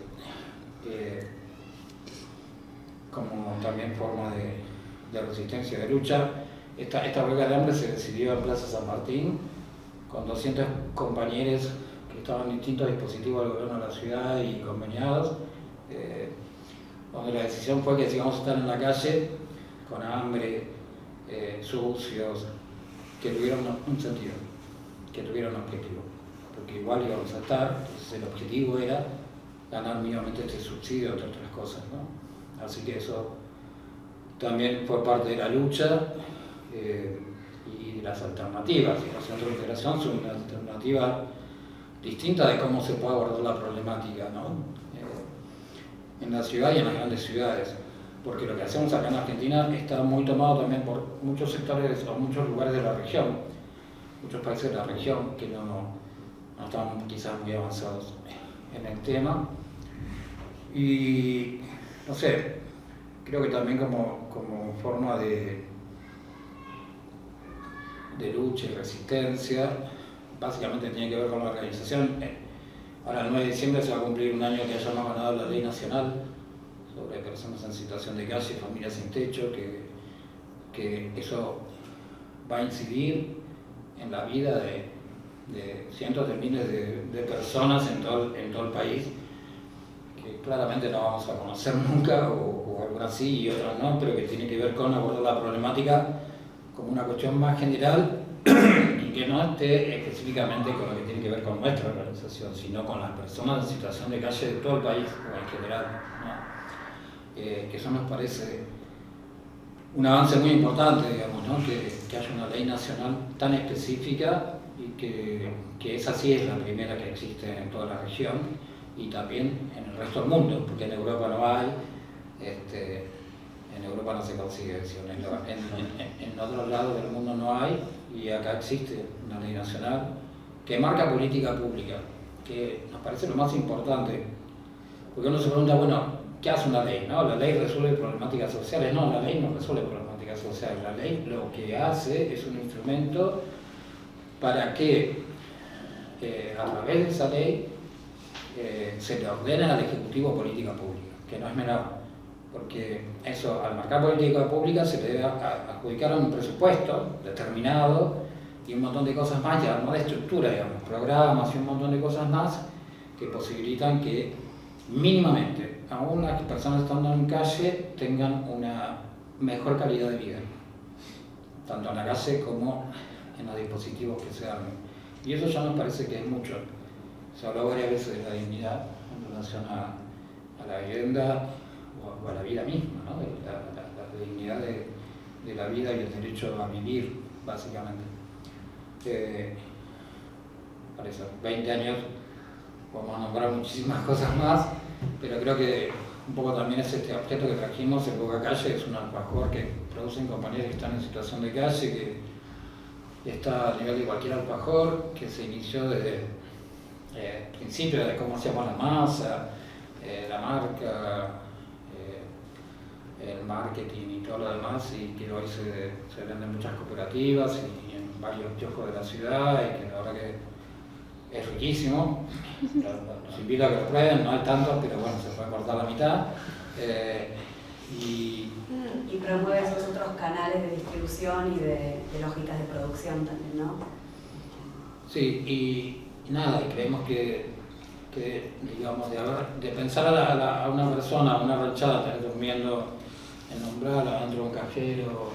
como también forma de resistencia, de lucha. Esta huelga de hambre se decidió en Plaza San Martín, con 200 compañeros que estaban en distintos dispositivos del gobierno de la ciudad y conveniados, donde la decisión fue que si íbamos a estar en la calle, con hambre, sucios, que tuvieran un sentido, que tuvieran un objetivo. Porque igual íbamos a estar, entonces el objetivo era ganar mínimamente este subsidio, entre otras cosas, ¿no? Así que eso también fue parte de la lucha y de las alternativas. Y los centros de integración son una alternativa distinta de cómo se puede abordar la problemática, ¿no? En la ciudad y en las grandes ciudades. Porque lo que hacemos acá en Argentina está muy tomado también por muchos sectores o muchos lugares de la región, muchos países de la región que no están quizás muy avanzados en el tema. Y no sé, creo que también como forma de lucha y resistencia, básicamente tiene que ver con la organización. Ahora el 9 de diciembre se va a cumplir un año que hayamos ganado la ley nacional sobre personas en situación de calle, familias sin techo, que eso va a incidir en la vida de cientos de miles de personas en todo el país, que claramente no vamos a conocer nunca, o algunas sí y otras no, pero que tiene que ver con abordar la problemática como una cuestión más general y que no esté específicamente con lo que tiene que ver con nuestra organización, sino con las personas en situación de calle de todo el país en general, ¿no? Que eso nos parece un avance muy importante, digamos, ¿no? Que haya una ley nacional tan específica y que esa sí es la primera que existe en toda la región y también en el resto del mundo, porque en Europa no hay, en Europa no se consigue eso, en otros lados del mundo no hay, y acá existe una ley nacional que marca política pública, que nos parece lo más importante, porque uno se pregunta, bueno, ¿qué hace una ley? ¿No? La ley resuelve problemáticas sociales. No, la ley no resuelve problemáticas sociales. La ley lo que hace es un instrumento para que a través de esa ley se le ordene al Ejecutivo política pública, que no es menor, porque eso, al marcar política pública, se le debe adjudicar un presupuesto determinado y un montón de cosas más, ya no de estructura, digamos, programas y un montón de cosas más que posibilitan que mínimamente, aún las personas estando en calle, tengan una mejor calidad de vida, tanto en la calle como en los dispositivos que se armen. Y eso ya nos parece que es mucho. Se habló varias veces de la dignidad en relación a la vivienda o a la vida misma, ¿no? La dignidad de la vida y el derecho a vivir, básicamente. Parece 20 años podemos nombrar muchísimas cosas más, pero creo que un poco también es este objeto que trajimos, el Boca Calle, es un alfajor que producen compañeros que están en situación de calle, que está a nivel de cualquier alfajor, que se inició desde el principio de cómo hacíamos la masa, la marca, el marketing y todo lo demás, y que hoy se venden en muchas cooperativas y en varios kioscos de la ciudad, y que la verdad que es riquísimo. Los invito a que lo prueben, no hay tantos, pero bueno, se puede cortar la mitad. Y promueve esos otros canales de distribución y de lógicas de producción también, ¿no? Sí, y nada, y creemos que digamos, de pensar a una persona, a una ranchada, tener durmiendo en umbral, adentro de un cajero,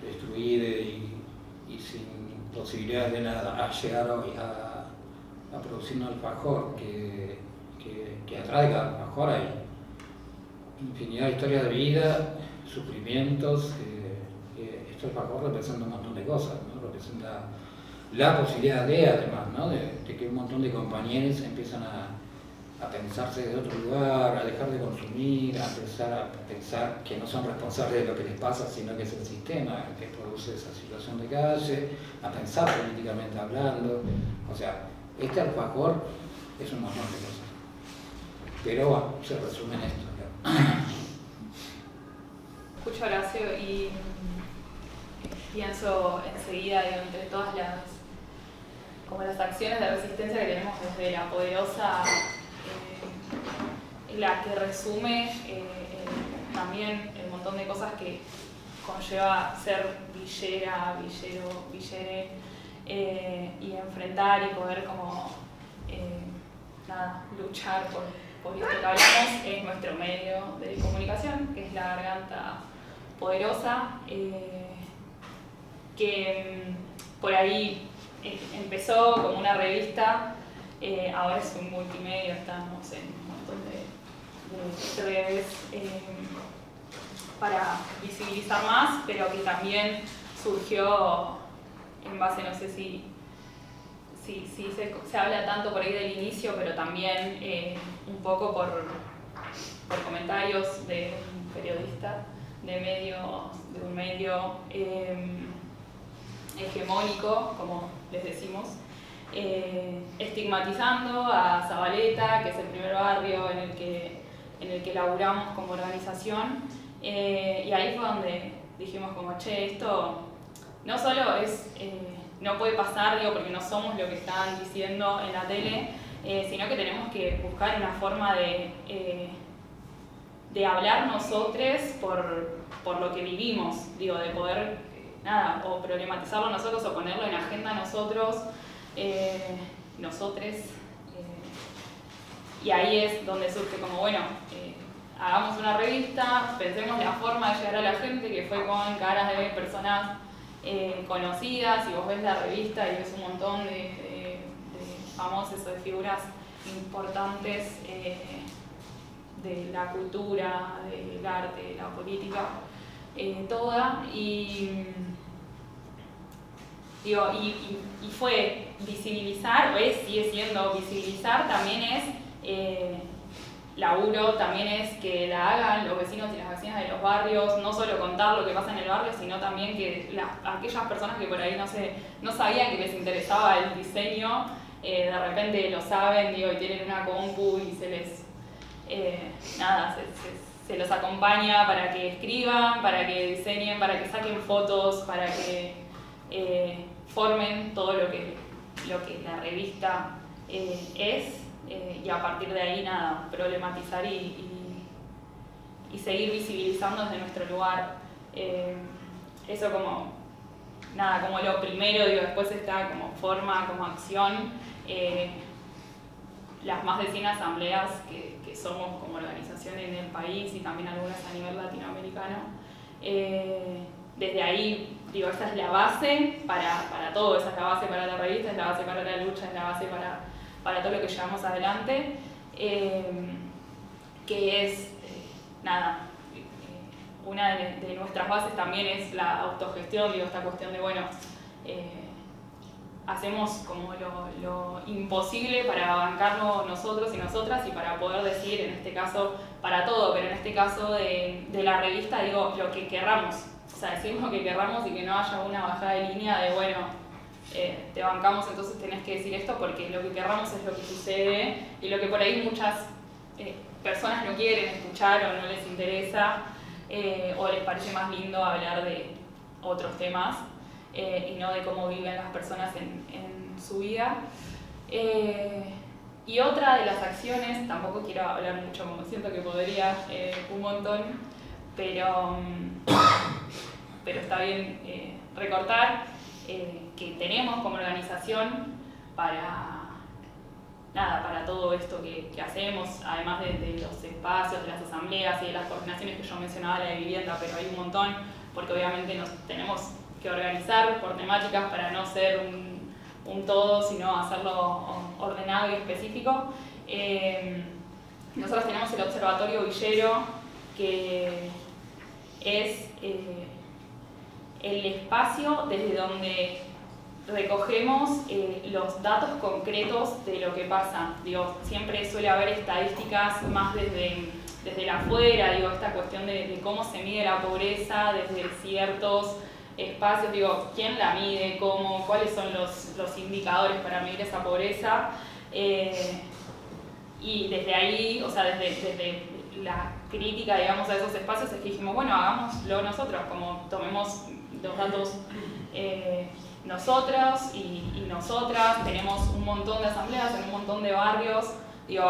destruida y sin posibilidades de nada, a llegar hoy a producir un alfajor que atrás de cada alfajor hay infinidad de historias de vida, sufrimientos. Este alfajor representa un montón de cosas, ¿no? Representa la posibilidad además, ¿no? de que un montón de compañeros empiezan a pensarse de otro lugar, a dejar de consumir, a empezar a pensar que no son responsables de lo que les pasa, sino que es el sistema que produce esa situación de calle, a pensar políticamente hablando. O sea, este alfajor es un montón de cosas. Pero bueno, se resume en esto. Escucho a Horacio y pienso enseguida, digo, entre todas las acciones de resistencia que tenemos desde la poderosa, la que resume también el montón de cosas que conlleva ser villera, villero, villere, y enfrentar y poder como luchar por esto que hablamos, es nuestro medio de comunicación, que es la Garganta Poderosa, que por ahí empezó como una revista, ahora es un multimedia, estamos en un montón de redes para visibilizar más, pero que también surgió en base, no sé si se habla tanto por ahí del inicio, pero también un poco por comentarios de un periodista de un medio hegemónico, como les decimos, estigmatizando a Zabaleta, que es el primer barrio en el que laburamos como organización, y ahí fue donde dijimos como, che, esto no solo es, no puede pasar, digo, porque no somos lo que están diciendo en la tele, sino que tenemos que buscar una forma de hablar nosotros por lo que vivimos, digo, de poder, o problematizarlo nosotros o ponerlo en agenda nosotros, nosotres, y ahí es donde surge como, bueno, hagamos una revista, pensemos la forma de llegar a la gente, que fue con caras de personas conocidas, y vos ves la revista y ves un montón de famosos o de figuras importantes de la cultura, del arte, de la política, toda, y fue visibilizar, sigue siendo visibilizar, también es laburo, también es que la hagan los vecinos y las vecinas de los barrios, no solo contar lo que pasa en el barrio, sino también que aquellas personas que por ahí no sabían que les interesaba el diseño, de repente lo saben, y tienen una compu y se les se los acompaña para que escriban, para que diseñen, para que saquen fotos, para que formen todo lo que la revista es, y a partir de ahí problematizar y seguir visibilizando desde nuestro lugar. Eso como lo primero, después está como forma, como acción, las más de 100 asambleas que somos como organización en el país y también algunas a nivel latinoamericano. Desde ahí, digo, esa es la base para todo, esa es la base para la revista, es la base para la lucha, es la base para todo lo que llevamos adelante, que es, una de nuestras bases también es la autogestión, digo, esta cuestión de, bueno, hacemos como lo imposible para bancarlo nosotros y nosotras y para poder decir, en este caso, para todo, pero en este caso de la revista, digo, lo que querramos. O sea, decimos lo que querramos y que no haya una bajada de línea de, bueno, te bancamos, entonces tenés que decir esto porque lo que querramos es lo que sucede y lo que por ahí muchas personas no quieren escuchar o no les interesa o les parece más lindo hablar de otros temas. Y no de cómo viven las personas en su vida. Y otra de las acciones, tampoco quiero hablar mucho, como siento que podría un montón, pero está bien recortar, que tenemos como organización para todo esto que hacemos, además de los espacios, de las asambleas y de las coordinaciones que yo mencionaba, la de vivienda, pero hay un montón, porque obviamente nos tenemos que organizar por temáticas para no ser un todo, sino hacerlo ordenado y específico. Nosotros tenemos el Observatorio Villero, que es el espacio desde donde recogemos los datos concretos de lo que pasa. Digo, siempre suele haber estadísticas más desde la afuera, digo, esta cuestión de cómo se mide la pobreza desde ciertos espacios, digo, quién la mide, cómo, cuáles son los indicadores para medir esa pobreza. Y desde ahí, o sea, desde la crítica, digamos, a esos espacios es que dijimos, bueno, hagámoslo nosotros, como tomemos los datos nosotros y nosotras, tenemos un montón de asambleas en un montón de barrios, digo,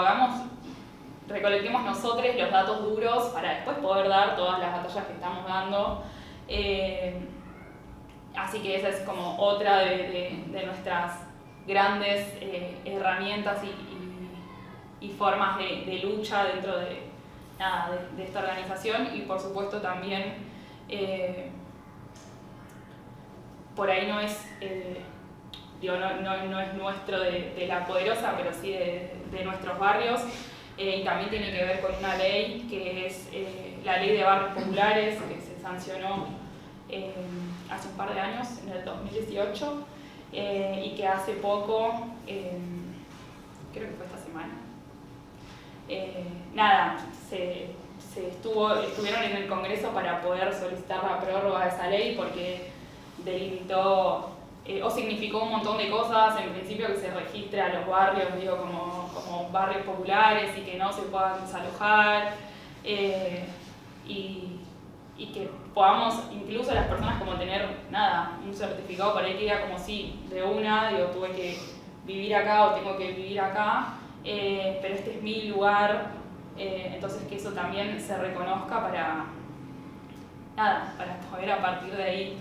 recolectemos nosotros los datos duros para después poder dar todas las batallas que estamos dando. Así que esa es como otra de nuestras grandes herramientas y formas de lucha dentro de esta organización. Y por supuesto también, por ahí no es, no es nuestro de La Poderosa, pero sí de nuestros barrios. Y también tiene que ver con una ley que es la Ley de Barrios Populares, que se sancionó hace un par de años, en el 2018, y que hace poco, creo que fue esta semana, estuvieron en el Congreso para poder solicitar la prórroga de esa ley porque delimitó o significó un montón de cosas, en principio que se registre a los barrios, digo, como barrios populares y que no se puedan desalojar, y que podamos, incluso las personas, como tener, un certificado para ahí que diga como sí, de una, digo, tuve que vivir acá o tengo que vivir acá, pero este es mi lugar, entonces que eso también se reconozca para poder a partir de ahí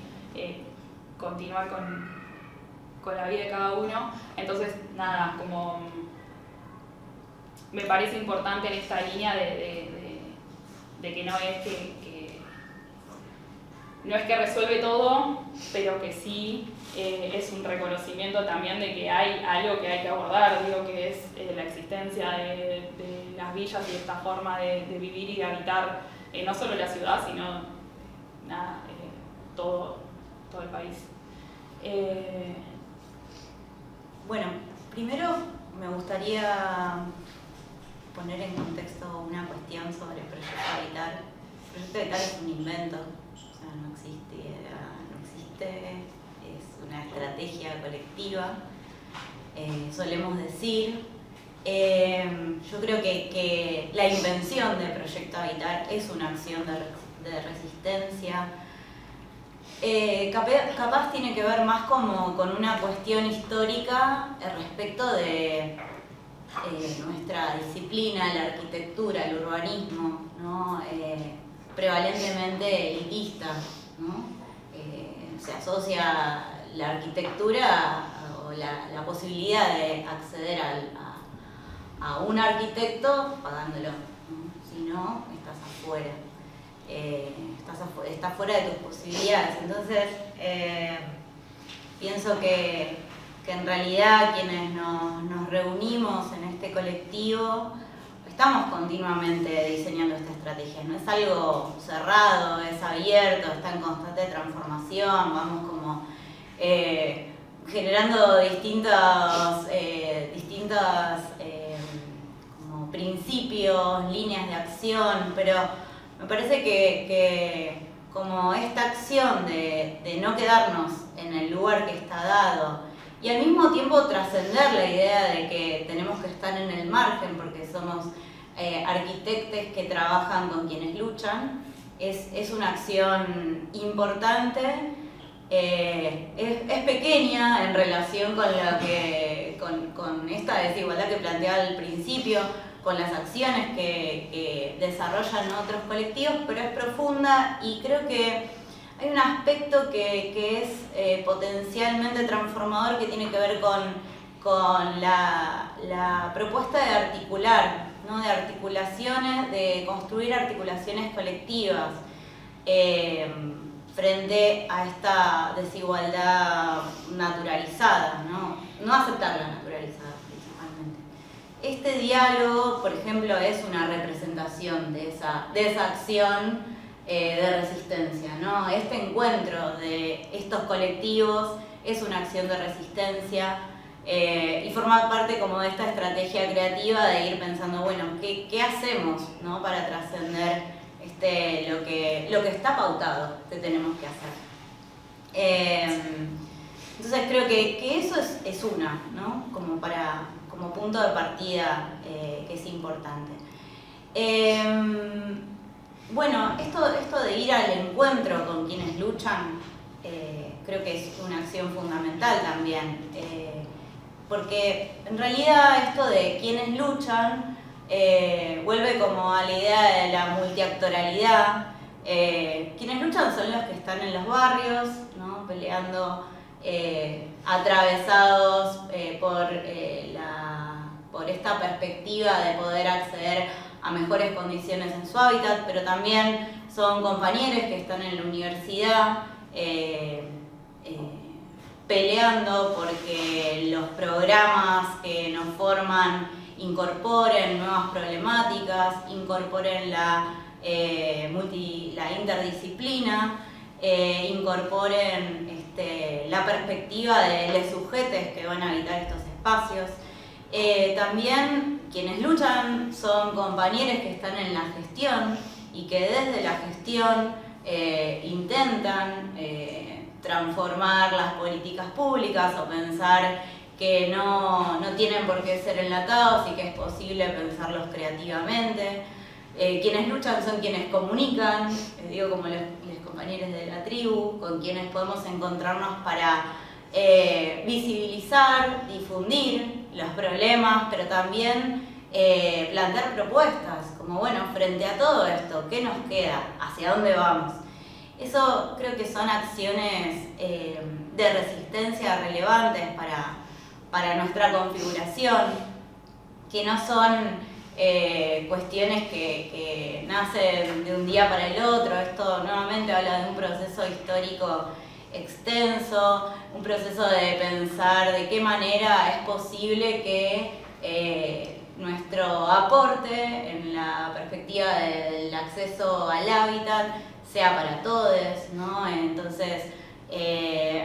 continuar con la vida de cada uno. Entonces, como me parece importante en esta línea de que no es que no es que resuelve todo, pero que sí es un reconocimiento también de que hay algo que hay que abordar, digo, que es la existencia de las villas y esta forma de vivir y de habitar no solo la ciudad, sino todo el país. Bueno, primero me gustaría poner en contexto una cuestión sobre el Proyecto Habitar. El Proyecto Habitar es un invento, o sea, no existe, es una estrategia colectiva, solemos decir. Yo creo que la invención del Proyecto Habitar es una acción de resistencia. Capaz tiene que ver más como con una cuestión histórica respecto de nuestra disciplina, la arquitectura, el urbanismo, ¿no? Prevalentemente elitista, ¿no? Se asocia la arquitectura o la posibilidad de acceder a un arquitecto pagándolo, ¿no? Si no, estás afuera. Estás fuera de tus posibilidades. Entonces, pienso que en realidad quienes nos reunimos en este colectivo estamos continuamente diseñando esta estrategia. No es algo cerrado, es abierto, está en constante transformación, vamos como generando distintos como principios, líneas de acción, pero me parece que como esta acción de no quedarnos en el lugar que está dado y al mismo tiempo trascender la idea de que tenemos que estar en el margen porque somos arquitectos que trabajan con quienes luchan, es una acción importante, es pequeña en relación con con esta desigualdad que planteaba al principio, con las acciones que desarrollan otros colectivos, pero es profunda y creo que hay un aspecto que es potencialmente transformador que tiene que ver con la propuesta de articular, ¿no? De articulaciones, de construir articulaciones colectivas frente a esta desigualdad naturalizada, no aceptarla naturalizada principalmente. Este diálogo, por ejemplo, es una representación de esa acción de resistencia, ¿no? Este encuentro de estos colectivos es una acción de resistencia y forma parte como de esta estrategia creativa de ir pensando, bueno, ¿qué hacemos, ¿no? Para trascender lo que está pautado que tenemos que hacer. Entonces creo que eso es una, ¿no? Como punto de partida que es importante. Bueno, esto de ir al encuentro con quienes luchan, creo que es una acción fundamental también, porque en realidad esto de quienes luchan vuelve como a la idea de la multiactoralidad. Quienes luchan son los que están en los barrios, ¿no? Peleando, atravesados por esta perspectiva de poder acceder a mejores condiciones en su hábitat, pero también son compañeros que están en la universidad peleando porque los programas que nos forman incorporen nuevas problemáticas, incorporen la interdisciplina, incorporen la perspectiva de los sujetos que van a habitar estos espacios. También quienes luchan son compañeros que están en la gestión y que desde la gestión intentan transformar las políticas públicas o pensar que no tienen por qué ser enlatados y que es posible pensarlos creativamente. Quienes luchan son quienes comunican, digo como los compañeros de la tribu, con quienes podemos encontrarnos para visibilizar, difundir los problemas, pero también plantear propuestas, como bueno, frente a todo esto, ¿qué nos queda? ¿Hacia dónde vamos? Eso creo que son acciones de resistencia relevantes para nuestra configuración, que no son cuestiones que nacen de un día para el otro. Esto nuevamente habla de un proceso histórico extenso, un proceso de pensar de qué manera es posible que nuestro aporte en la perspectiva del acceso al hábitat sea para todos, ¿no? Entonces,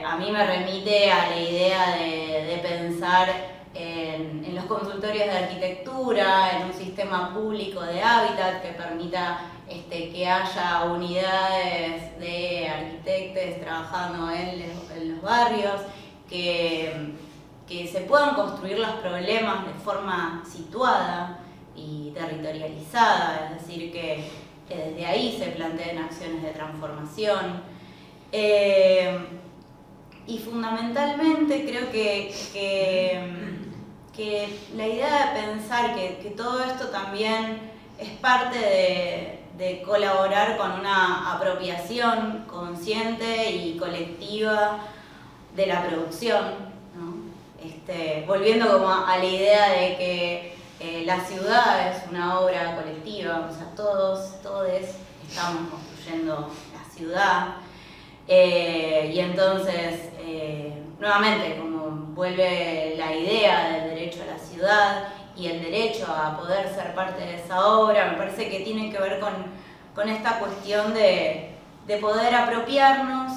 a mí me remite a la idea de pensar en los consultorios de arquitectura, en un sistema público de hábitat que permita que haya unidades de arquitectos trabajando en los barrios, que se puedan construir los problemas de forma situada y territorializada, es decir, que desde ahí se planteen acciones de transformación. Y fundamentalmente creo que la idea de pensar que todo esto también es parte de colaborar con una apropiación consciente y colectiva de la producción, ¿no? Volviendo como a la idea de que La ciudad es una obra colectiva, o sea, todos estamos construyendo la ciudad. Y entonces, nuevamente, como vuelve la idea del derecho a la ciudad y el derecho a poder ser parte de esa obra, me parece que tiene que ver con esta cuestión de poder apropiarnos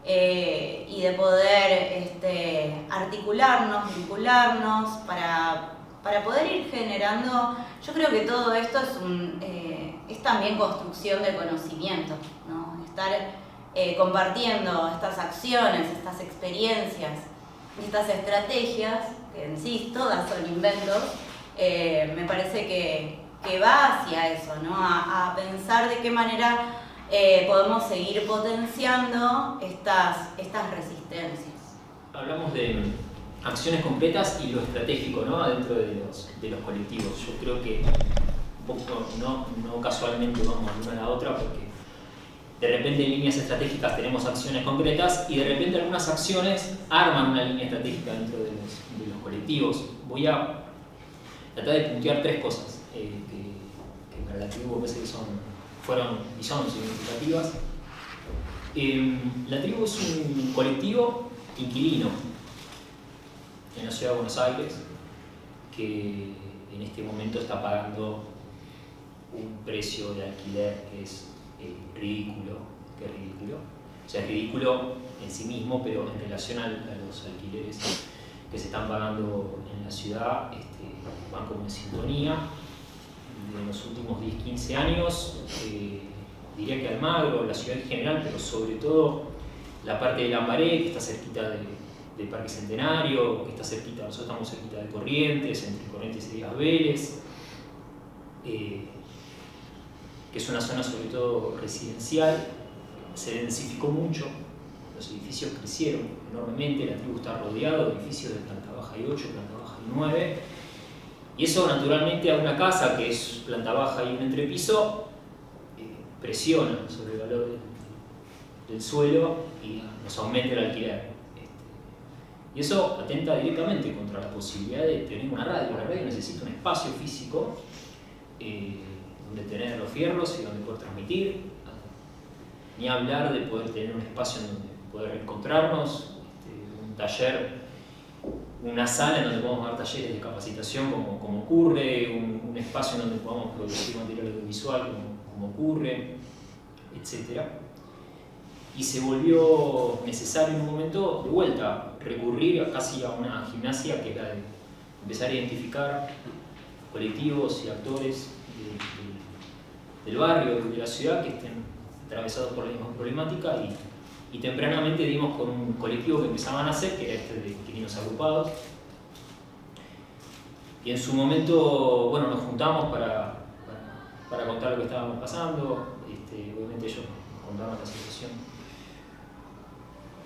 y de poder articularnos, vincularnos para poder ir generando. Yo creo que todo esto es también construcción de conocimiento, ¿no? Estar compartiendo estas acciones, estas experiencias, estas estrategias, que en sí todas son inventos, me parece que va hacia eso, ¿no? A pensar de qué manera podemos seguir potenciando estas resistencias. Hablamos de acciones concretas y lo estratégico, ¿no? Dentro de los colectivos. Yo creo que un poco, no casualmente vamos de una a la otra, porque de repente en líneas estratégicas tenemos acciones concretas y de repente algunas acciones arman una línea estratégica dentro de los colectivos. Voy a tratar de puntear 3 cosas que para la tribu parece que fueron y son significativas. La tribu es un colectivo inquilino en la ciudad de Buenos Aires que en este momento está pagando un precio de alquiler que es ridículo. O sea, es ridículo en sí mismo, pero en relación a los alquileres que se están pagando en la ciudad, van como en sintonía. De los últimos 10-15 años, diría que Almagro, la ciudad en general, pero sobre todo la parte de Lambaré, que está cerquita del Parque Centenario, que está cerquita, nosotros estamos cerquita de Corrientes, entre Corrientes y Díaz Vélez, que es una zona sobre todo residencial, se densificó mucho, los edificios crecieron enormemente, la tribu está rodeada de edificios de planta baja y 8, planta baja y 9, y eso naturalmente a una casa que es planta baja y un entrepiso presiona sobre el valor del suelo y nos aumenta el alquiler. Y eso atenta directamente contra la posibilidad de tener una radio. La radio necesita un espacio físico donde tener los fierros y donde poder transmitir, ni hablar de poder tener un espacio en donde poder encontrarnos, un taller, una sala en donde podamos dar talleres de capacitación como ocurre, un espacio en donde podamos producir material audiovisual como ocurre, etc. Y se volvió necesario en un momento, de vuelta, recurrir casi a una gimnasia que es la de empezar a identificar colectivos y actores del barrio, de la ciudad, que estén atravesados por la misma problemática y tempranamente dimos con un colectivo que empezaba a nacer, que era de inquilinos agrupados. Y en su momento, bueno, nos juntamos para contar lo que estábamos pasando. Obviamente ellos nos contaban la situación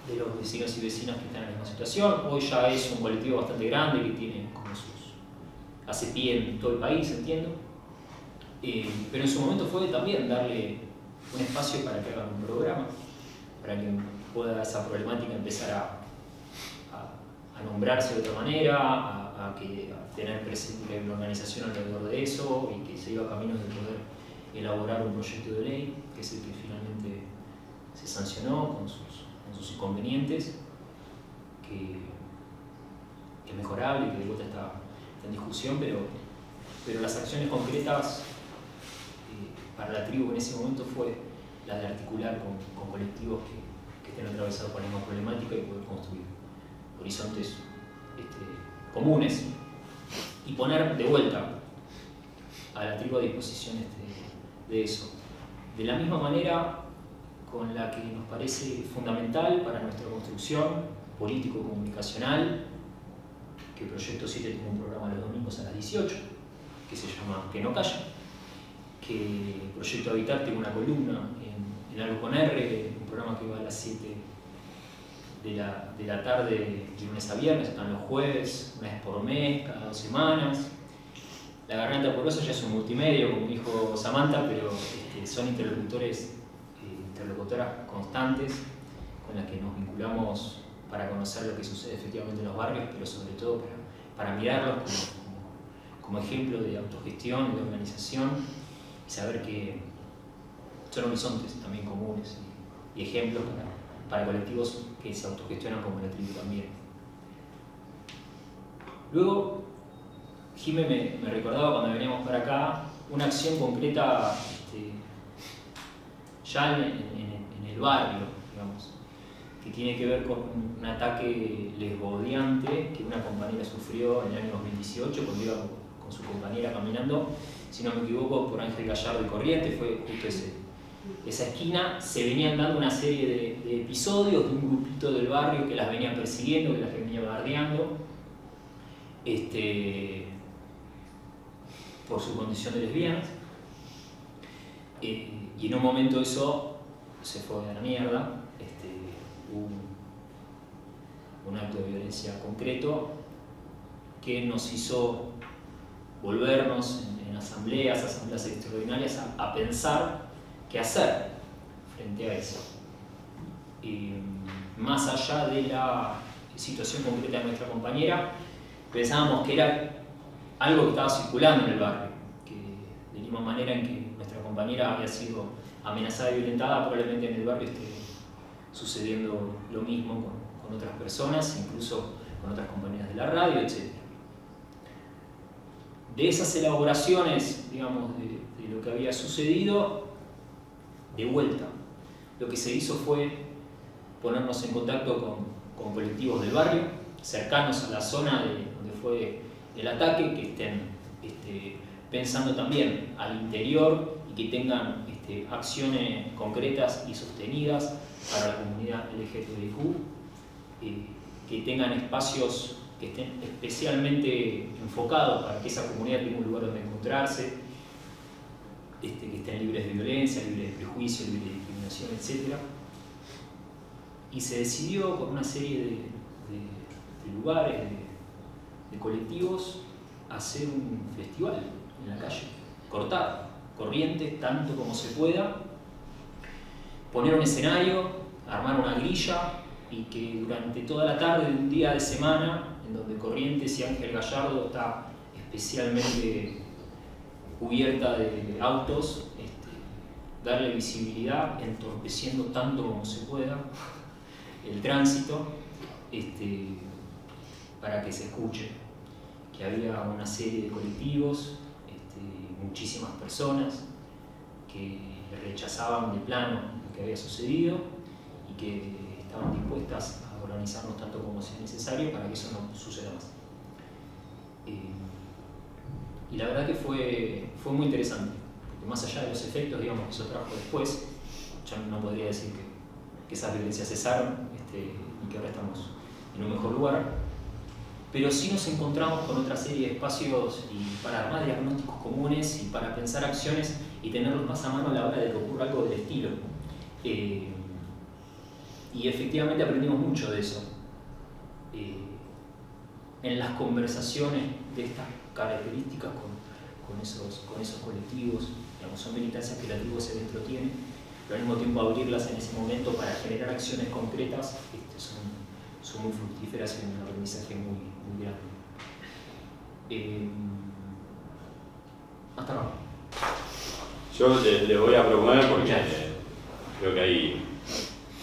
de los vecinos y vecinas que están en la misma situación. Hoy ya es un colectivo bastante grande que tiene como hace pie en todo el país, entiendo. Pero en su momento fue también darle un espacio para que hagan un programa, para que pueda esa problemática empezar a nombrarse de otra manera, a tener presente una organización alrededor de eso y que se iba a caminos de poder elaborar un proyecto de ley, que es el que finalmente se sancionó con sus inconvenientes, que es mejorable y que de vuelta está en discusión, pero las acciones concretas para la tribu en ese momento fue la de articular con colectivos que estén atravesados por la misma problemática y poder construir horizontes comunes y poner de vuelta a la tribu a disposición de eso. De la misma manera con la que nos parece fundamental para nuestra construcción político-comunicacional, que Proyecto 7 tiene un programa los domingos a las 18, que se llama Que no calla, que Proyecto Habitar tiene una columna en Algo con R, un programa que va a las 7 de la tarde, de lunes a viernes, están los jueves, una vez por mes, cada 2 semanas. La Garganta Porosa ya es un multimedio, como dijo Samantha, pero son interlocutoras constantes con las que nos vinculamos para conocer lo que sucede efectivamente en los barrios, pero sobre todo para mirarlos como como ejemplo de autogestión, de organización, y saber que son horizontes también comunes y ejemplos para colectivos que se autogestionan como la tribu también. Luego, Jimé me recordaba cuando veníamos para acá una acción concreta ya en el barrio, digamos, que tiene que ver con un ataque lesbodiante que una compañera sufrió en el año 2018 cuando iba con su compañera caminando, si no me equivoco, por Ángel Gallardo y Corrientes, fue justo esa esquina. Se venían dando una serie de episodios de un grupito del barrio que las venía persiguiendo, que las venía bardeando, por su condición de lesbianas. Y en un momento eso se fue a la mierda. Hubo un acto de violencia concreto que nos hizo volvernos en asambleas extraordinarias a pensar qué hacer frente a eso. Más allá de la situación concreta de nuestra compañera, pensábamos que era algo que estaba circulando en el barrio, que de la misma manera en que nuestra compañera había sido amenazada y violentada, probablemente en el barrio esté sucediendo lo mismo con otras personas, incluso con otras compañías de la radio, etc. De esas elaboraciones, digamos, de lo que había sucedido, de vuelta, lo que se hizo fue ponernos en contacto con colectivos del barrio, cercanos a la zona donde fue el ataque, que estén pensando también al interior y que tengan acciones concretas y sostenidas para la comunidad LGTBIQ, que tengan espacios que estén especialmente enfocados para que esa comunidad tenga un lugar donde encontrarse, que estén libres de violencia, libres de prejuicio, libres de discriminación, etc. Y se decidió con una serie de lugares, de colectivos, hacer un festival en la calle, cortar corriente tanto como se pueda, poner un escenario, armar una grilla y que durante toda la tarde de un día de semana, en donde Corrientes y Ángel Gallardo está especialmente cubierta de autos, darle visibilidad, entorpeciendo tanto como se pueda el tránsito, para que se escuche que había una serie de colectivos, muchísimas personas que rechazaban de plano lo que había sucedido y que estaban dispuestas a organizarnos tanto como sea necesario para que eso no suceda más. Y la verdad que fue muy interesante, porque más allá de los efectos, digamos, que eso trajo después, yo no podría decir que esas violencias cesaron y que ahora estamos en un mejor lugar, pero sí nos encontramos con otra serie de espacios y para armar diagnósticos comunes y para pensar acciones y tenerlos más a mano a la hora de que ocurra algo del estilo. Y efectivamente aprendimos mucho de eso. En las conversaciones de estas características con esos colectivos, digamos, son militancias que la tribu ese dentro tiene, pero al mismo tiempo abrirlas en ese momento para generar acciones concretas son muy fructíferas y un aprendizaje muy grande. Hasta acá. Yo le voy a proponer, porque creo que hay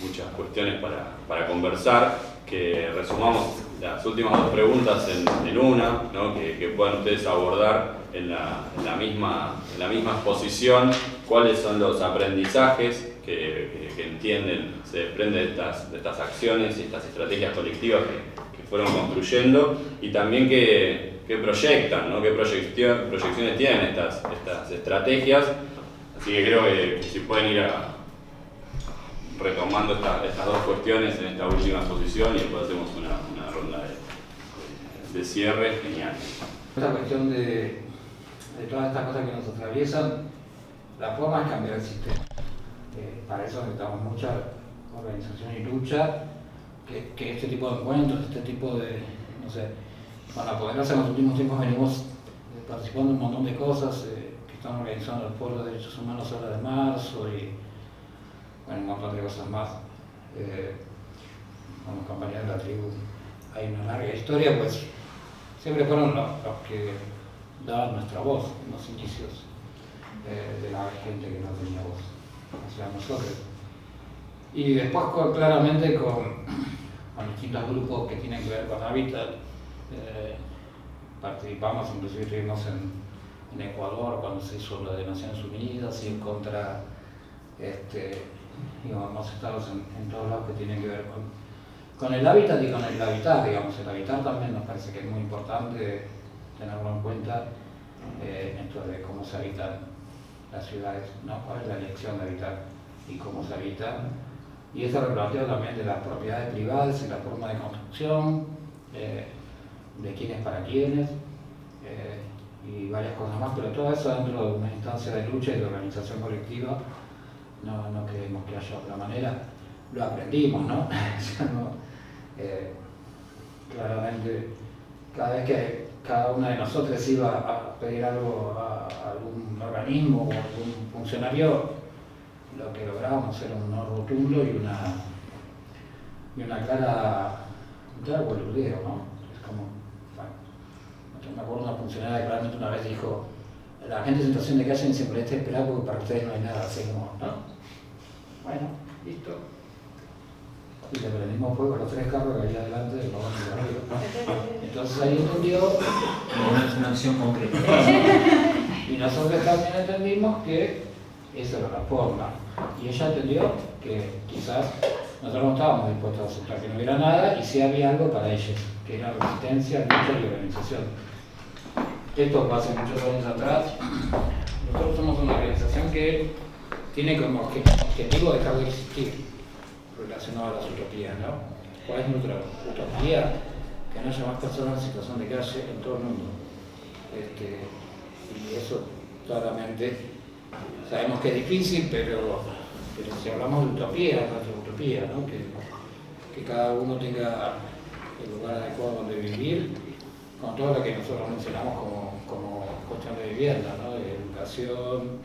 muchas cuestiones para conversar, que resumamos las últimas dos preguntas en una, ¿no? que puedan ustedes abordar en la misma exposición cuáles son los aprendizajes que entienden, se desprenden de estas acciones y estas estrategias colectivas que fueron construyendo, y también qué proyectan, ¿no? Qué proyecciones tienen estas estrategias. Así que creo que si pueden ir retomando estas dos cuestiones en esta última exposición y después hacemos una ronda de cierre, genial. Esta cuestión de todas estas cosas que nos atraviesan, la forma es cambiar el sistema. Para eso necesitamos mucha organización y lucha, que este tipo de encuentros, este tipo de, no sé, con Apoderarse en los últimos tiempos venimos participando en un montón de cosas que están organizando el Foro de Derechos Humanos ahora de marzo y bueno, un montón de cosas más. Con los compañeros de la tribu hay una larga historia, pues siempre fueron los que daba nuestra voz en los inicios de la gente que no tenía voz, o sea, nosotros. Y después claramente con distintos grupos que tienen que ver con hábitat, participamos, inclusive estuvimos en Ecuador cuando se hizo lo de Naciones Unidas y en contra, digamos, hemos estado en todos lados que tienen que ver con el hábitat y con el habitar, digamos. El habitar también nos parece que es muy importante tenerlo en cuenta, esto de cómo se habitan las ciudades, ¿no? Cuál es la elección de habitar y cómo se habita. Y eso replanteo también de las propiedades privadas y la forma de construcción, de quiénes para quiénes, y varias cosas más, pero todo eso dentro de una instancia de lucha y de organización colectiva. No creemos que haya otra manera. Lo aprendimos, ¿no? Claramente, cada vez que cada una de nosotros iba a pedir algo a algún organismo o a algún funcionario, lo que lográbamos era un no rotundo y un claro boludeo, ¿no? Es como, bueno, me acuerdo de una funcionaria que claramente una vez dijo: la gente en situación de calle siempre está esperando porque para ustedes no hay nada, así como, ¿no? Bueno, listo. Y le prendimos fuego a los 3 carros que había delante del vagón de arriba, ¿no? Entonces ahí entendió, No es una acción concreta. y nosotros también entendimos que esa era la forma. Y ella entendió que quizás nosotros no estábamos dispuestos a aceptar que no hubiera nada y sí había algo para ellos, que era resistencia, lucha y organización. Esto fue hace muchos años atrás. Nosotros somos una organización que tiene como objetivo dejar de existir, relacionado a las utopías, ¿no? ¿Cuál es nuestra utopía? Que no haya más personas en situación de calle en todo el mundo. Y eso claramente sabemos que es difícil, pero si hablamos de utopía, es nuestra utopía, ¿no? Que cada uno tenga el lugar adecuado donde vivir, con todo lo que nosotros mencionamos como cuestión de vivienda, ¿no? De educación,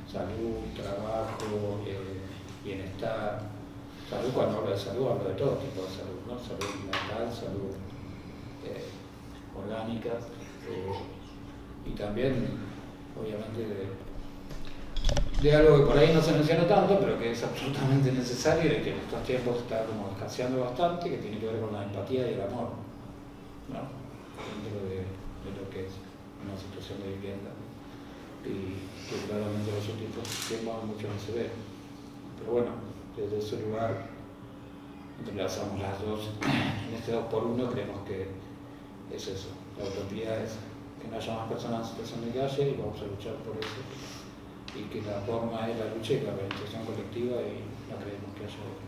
salud, trabajo, bienestar. Salud, cuando hablo de salud, hablo de todo tipo de salud, ¿no? Salud mental, salud orgánica, y también, obviamente, de algo que por ahí no se menciona tanto, pero que es absolutamente necesario y que en estos tiempos está como escaseando bastante, que tiene que ver con la empatía y el amor, ¿no? Dentro de lo que es una situación de vivienda, y que claramente en los últimos tiempos mucho no se ve. Pero bueno, desde ese lugar entrelazamos las dos. En este 2x1 creemos que es eso. La utopía es que no haya más personas en situación de calle y vamos a luchar por eso. Y que la forma es la lucha y la organización colectiva, y no creemos que haya otra.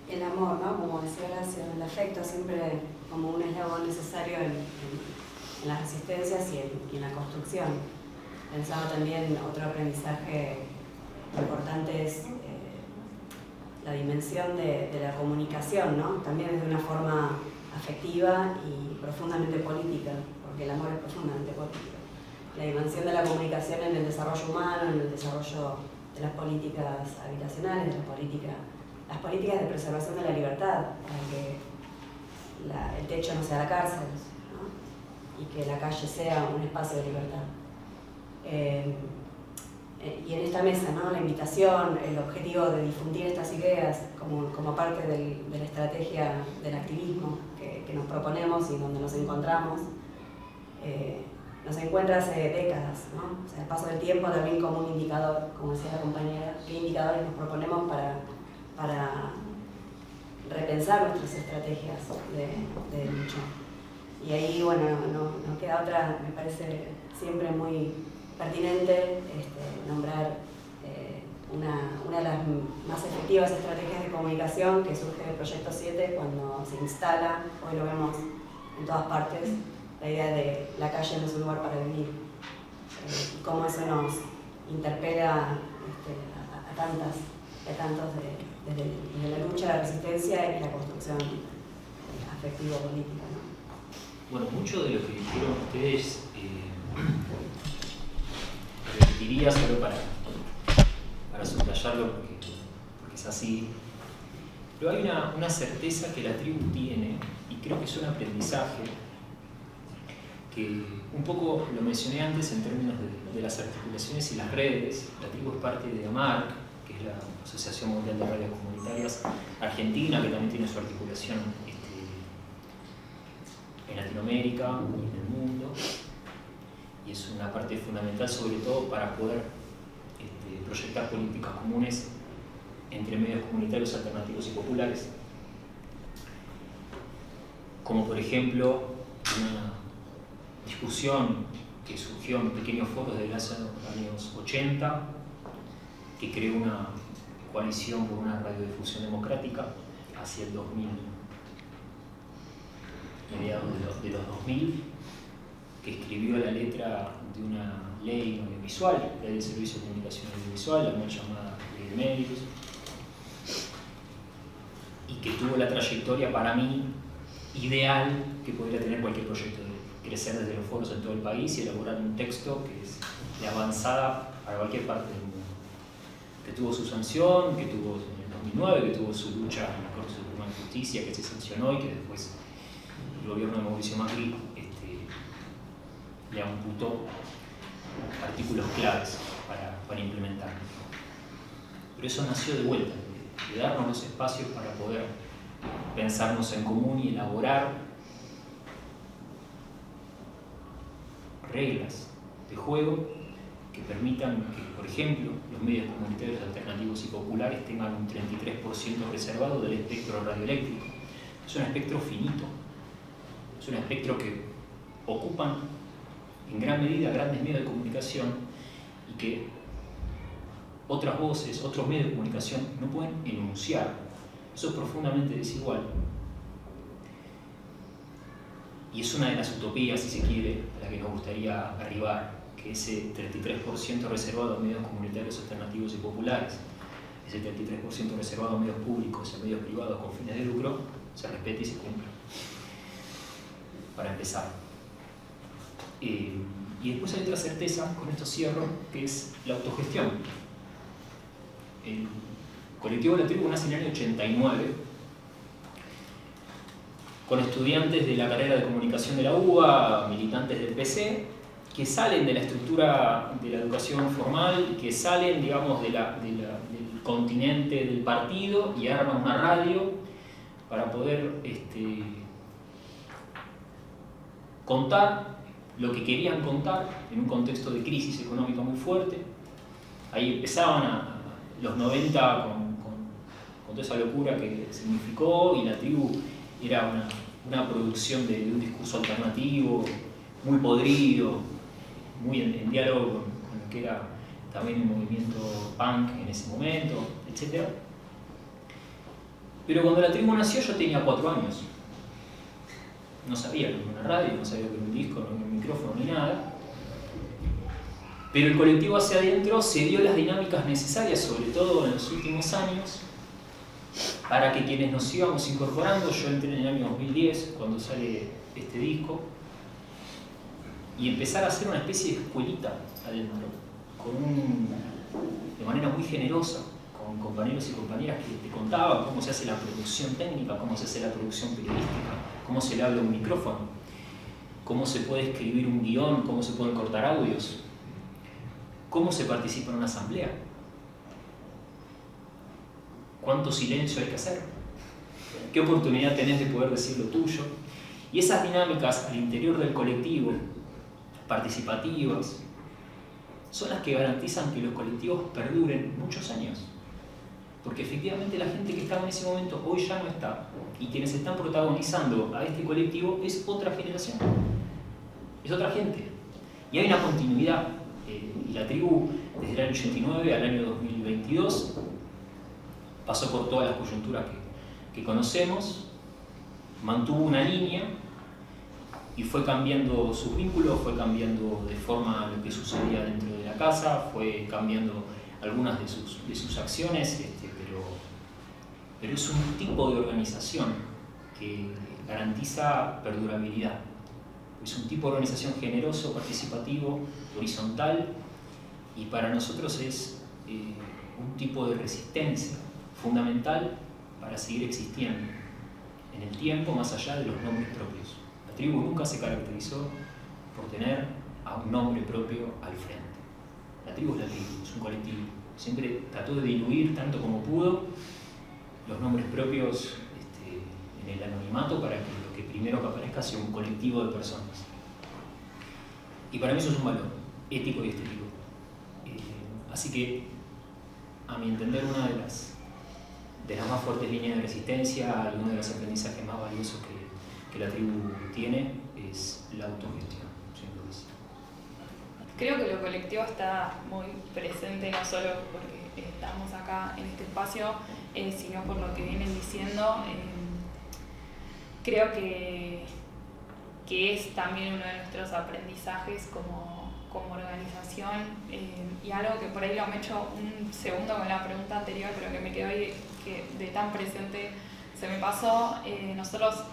El amor, ¿no? Como decía Horacio, el afecto siempre como un eslabón necesario en las resistencias y en la construcción. Pensaba también otro aprendizaje importante es la dimensión de la comunicación, ¿no? También desde una forma afectiva y profundamente política, porque el amor es profundamente político. La dimensión de la comunicación en el desarrollo humano, en el desarrollo de las políticas habitacionales, de las políticas de preservación de la libertad, para que el techo no sea la cárcel, ¿no? Y que la calle sea un espacio de libertad. Y en esta mesa, ¿no? La invitación, el objetivo de difundir estas ideas como parte de la estrategia del activismo que nos proponemos y donde nos encontramos, nos encuentra hace décadas, ¿no? O sea, el paso del tiempo también como un indicador, como decía la compañera, qué indicadores nos proponemos para repensar nuestras estrategias de lucha. Y ahí, bueno, no queda otra, me parece siempre muy pertinente nombrar una de las más efectivas estrategias de comunicación que surge del Proyecto 7 cuando se instala, hoy lo vemos en todas partes, la idea de la calle no es un lugar para vivir, y cómo eso nos interpela a tantos desde la lucha, la resistencia y la construcción afectivo-política, ¿no? Bueno, mucho de lo que dijeron ustedes repetiría solo para subrayarlo porque es así. Pero hay una certeza que la tribu tiene, y creo que es un aprendizaje, que un poco lo mencioné antes en términos de las articulaciones y las redes. La tribu es parte de AMARC, que es la Asociación Mundial de Radios Comunitarias Argentina, que también tiene su articulación en Latinoamérica y en el mundo, y es una parte fundamental sobre todo para poder proyectar políticas comunes entre medios comunitarios alternativos y populares, como por ejemplo una discusión que surgió en pequeños foros desde los años 80, que creó una coalición por una radiodifusión democrática hacia el 2000, mediados de los 2000, que escribió la letra de una ley audiovisual, la ley del Servicio de Comunicación Audiovisual, la mal llamada Ley de Medios, y que tuvo la trayectoria para mí ideal que podría tener cualquier proyecto de crecer desde los foros en todo el país y elaborar un texto que es de avanzada para cualquier parte del mundo, que tuvo su sanción, que tuvo en el 2009, que tuvo su lucha en la Corte Suprema de Justicia, que se sancionó y que después el gobierno de Mauricio Macri le amputó artículos claves para implementar. Pero eso nació de vuelta, de darnos los espacios para poder pensarnos en común y elaborar reglas de juego que permitan que, por ejemplo, los medios comunitarios alternativos y populares tengan un 33% reservado del espectro radioeléctrico. Es un espectro finito, es un espectro que ocupan en gran medida grandes medios de comunicación y que otras voces, otros medios de comunicación no pueden enunciar. Eso es profundamente desigual. Y es una de las utopías, si se quiere, a la que nos gustaría arribar, que ese 33% reservado a medios comunitarios alternativos y populares, ese 33% reservado a medios públicos y a medios privados con fines de lucro, se respete y se cumpla. Para empezar. Y después hay otra certeza, con esto cierro, que es la autogestión. El colectivo La Tribu nace en el año 89, con estudiantes de la carrera de comunicación de la UBA, militantes del PC, que salen de la estructura de la educación formal, que salen, digamos, del continente del partido y arman una radio para poder contar lo que querían contar en un contexto de crisis económica muy fuerte. Ahí empezaban los 90 con toda esa locura que significó, y La Tribu era una producción de un discurso alternativo, muy podrido, muy en diálogo con lo que era también el movimiento punk en ese momento, etc. Pero cuando La Tribu nació yo tenía 4 años. No sabía que era una radio, no sabía que era un disco, no era un micrófono ni nada. Pero el colectivo hacia adentro se dio las dinámicas necesarias, sobre todo en los últimos años, para que quienes nos íbamos incorporando, yo entré en el año 2010, cuando sale este disco, y empezar a hacer una especie de escuelita adentro, de manera muy generosa, con compañeros y compañeras que te contaban cómo se hace la producción técnica, cómo se hace la producción periodística, cómo se le habla a un micrófono, cómo se puede escribir un guión, cómo se pueden cortar audios, cómo se participa en una asamblea, cuánto silencio hay que hacer, qué oportunidad tenés de poder decir lo tuyo. Y esas dinámicas al interior del colectivo, participativas, son las que garantizan que los colectivos perduren muchos años. Porque efectivamente la gente que estaba en ese momento hoy ya no está, y quienes están protagonizando a este colectivo es otra generación, es otra gente. Y hay una continuidad. Y La Tribu, desde el año 89 al año 2022, pasó por todas las coyunturas que conocemos, mantuvo una línea y fue cambiando sus vínculos, fue cambiando de forma lo que sucedía dentro de la casa, fue cambiando algunas de sus acciones, pero es un tipo de organización que garantiza perdurabilidad. Es un tipo de organización generoso, participativo, horizontal, y para nosotros es un tipo de resistencia fundamental para seguir existiendo en el tiempo, más allá de los nombres propios. La Tribu nunca se caracterizó por tener a un nombre propio al frente. La tribu es la tribu, es un colectivo. Siempre trató de diluir tanto como pudo los nombres propios en el anonimato para que lo que primero que aparezca sea un colectivo de personas. Y para mí eso es un valor ético y estético. Así que, a mi entender, una de las más fuertes líneas de resistencia y uno de los aprendizajes más valiosos que la tribu tiene es la autogestión. Creo que lo colectivo está muy presente, no solo porque estamos acá en este espacio, sino por lo que vienen diciendo. Creo que es también uno de nuestros aprendizajes como organización, y algo que por ahí lo me echo un segundo con la pregunta anterior, pero que me quedó ahí, que de tan presente se me pasó. Nosotros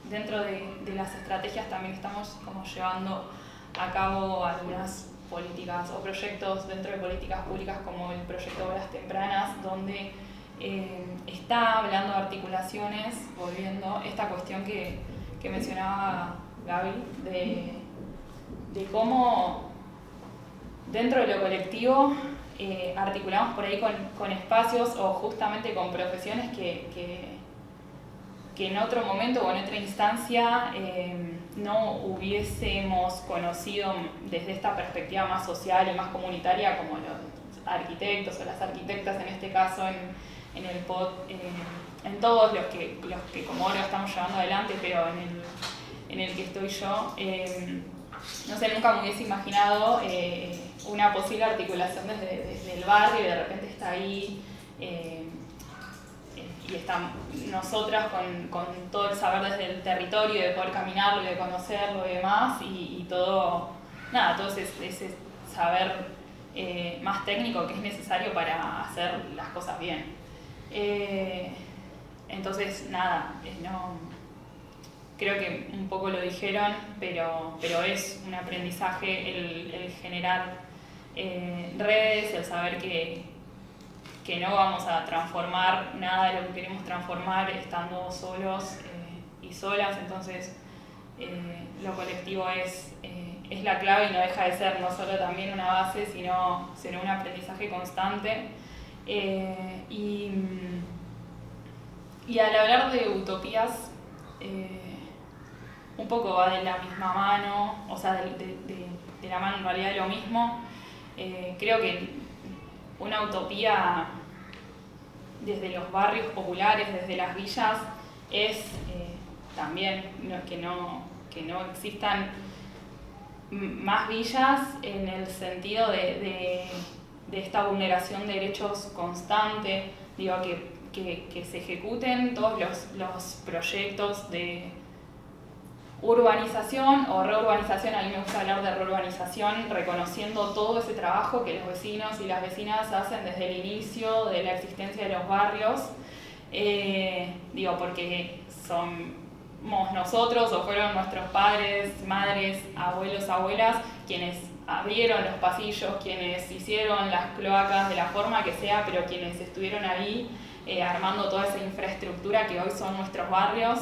dentro de las estrategias también estamos como llevando a cabo algunas políticas o proyectos dentro de políticas públicas, como el proyecto Horas Tempranas, donde está hablando de articulaciones, volviendo esta cuestión que mencionaba Gaby, de cómo dentro de lo colectivo articulamos por ahí con espacios o justamente con profesiones que en otro momento o en otra instancia no hubiésemos conocido desde esta perspectiva más social y más comunitaria, como los arquitectos o las arquitectas en este caso en el POD, en todos los que como ahora estamos llevando adelante, pero en el que estoy yo. No sé, nunca me hubiese imaginado una posible articulación desde el barrio, y de repente está ahí, y están nosotras con todo el saber desde el territorio, de poder caminarlo y de conocerlo y demás, y todo ese saber más técnico que es necesario para hacer las cosas bien. Entonces, creo que un poco lo dijeron, pero es un aprendizaje el generar redes, el saber que no vamos a transformar nada de lo que queremos transformar estando solos y solas. Entonces lo colectivo es la clave y no deja de ser no solo también una base, sino un aprendizaje constante. Y al hablar de utopías, un poco va de la misma mano, o sea, de la mano en realidad de lo mismo. Creo que una utopía desde los barrios populares, desde las villas, es también que no existan más villas en el sentido de esta vulneración de derechos constante. Digo, que se ejecuten todos los proyectos de urbanización o reurbanización. A mí me gusta hablar de reurbanización, reconociendo todo ese trabajo que los vecinos y las vecinas hacen desde el inicio de la existencia de los barrios. Porque somos nosotros o fueron nuestros padres, madres, abuelos, abuelas quienes abrieron los pasillos, quienes hicieron las cloacas de la forma que sea, pero quienes estuvieron ahí armando toda esa infraestructura que hoy son nuestros barrios.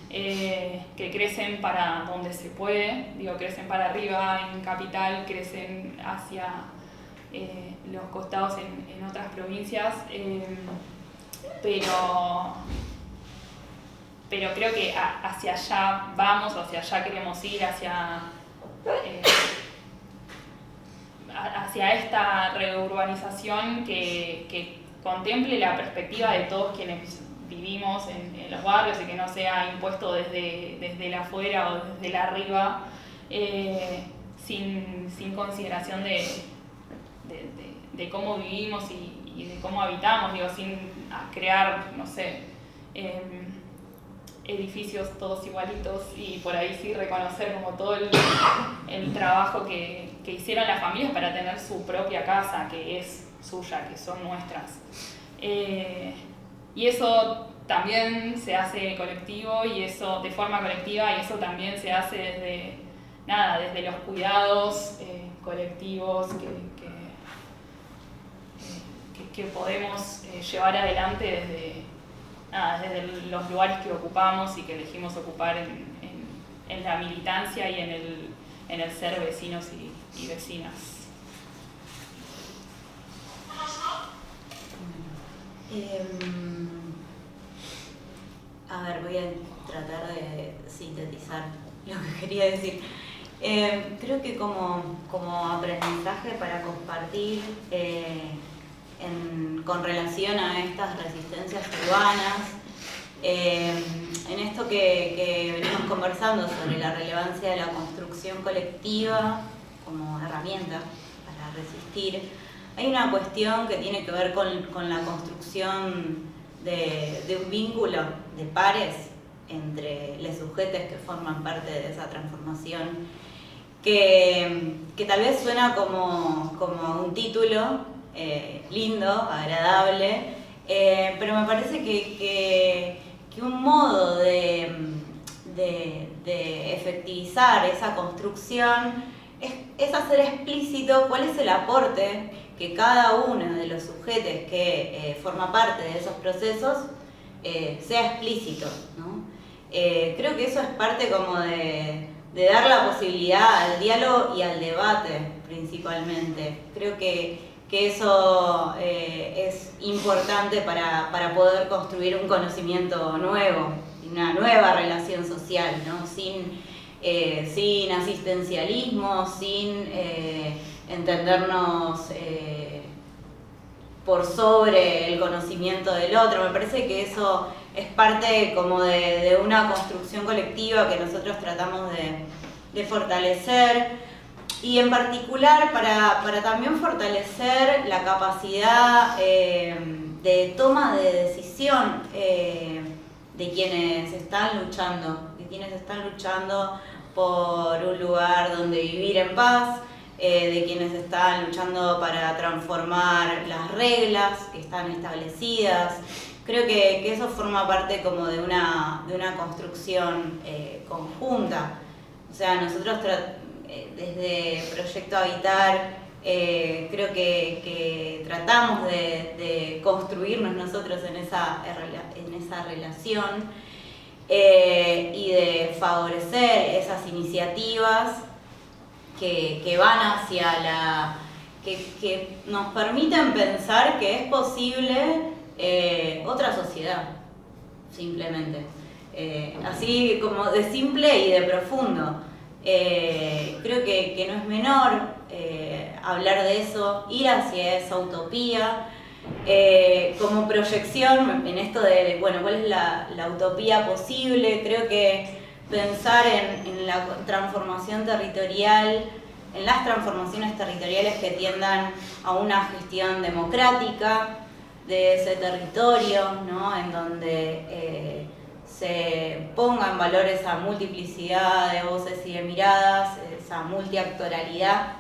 Que crecen para donde se puede, crecen para arriba en capital, crecen hacia los costados en otras provincias, pero creo que hacia allá vamos, hacia allá queremos ir, hacia esta reurbanización que contemple la perspectiva de todos quienes vivimos en los barrios y que no sea impuesto desde el afuera o desde el arriba, sin consideración de cómo vivimos y de cómo habitamos, sin crear, no sé, edificios todos igualitos, y por ahí sí reconocer como todo el trabajo que hicieron las familias para tener su propia casa, que es suya, que son nuestras. Y eso también se hace colectivo, y eso de forma colectiva, y eso también se hace desde los cuidados colectivos que podemos llevar adelante desde los lugares que ocupamos y que elegimos ocupar en la militancia y en el ser vecinos y vecinas. A ver, voy a tratar de sintetizar lo que quería decir. Creo que como aprendizaje para compartir con relación a estas resistencias urbanas, en esto que venimos conversando sobre la relevancia de la construcción colectiva como herramienta para resistir, hay una cuestión que tiene que ver con la construcción de un vínculo de pares entre los sujetos que forman parte de esa transformación, que tal vez suena como un título lindo, agradable, pero me parece que un modo de efectivizar esa construcción es hacer explícito cuál es el aporte que cada uno de los sujetos que forma parte de esos procesos sea explícito, ¿no? Creo que eso es parte como de dar la posibilidad al diálogo y al debate principalmente. Creo que eso es importante para poder construir un conocimiento nuevo, una nueva relación social, ¿no? Sin asistencialismo, sin entendernos por sobre el conocimiento del otro. Me parece que eso es parte como de una construcción colectiva que nosotros tratamos de fortalecer, y en particular para también fortalecer la capacidad de toma de decisión de quienes están luchando por un lugar donde vivir en paz, de quienes están luchando para transformar las reglas que están establecidas. Creo que eso forma parte como de una construcción conjunta. O sea, nosotros desde Proyecto Habitar creo que tratamos de construirnos nosotros en esa relación y de favorecer esas iniciativas que van hacia que nos permiten pensar que es posible otra sociedad, simplemente. Así como de simple y de profundo. Creo que no es menor hablar de eso, ir hacia esa utopía, como proyección en esto de, bueno, ¿cuál es la utopía posible? Creo que pensar en la transformación territorial, en las transformaciones territoriales que tiendan a una gestión democrática de ese territorio, ¿no? En donde se ponga en valor esa multiplicidad de voces y de miradas, esa multiactoralidad,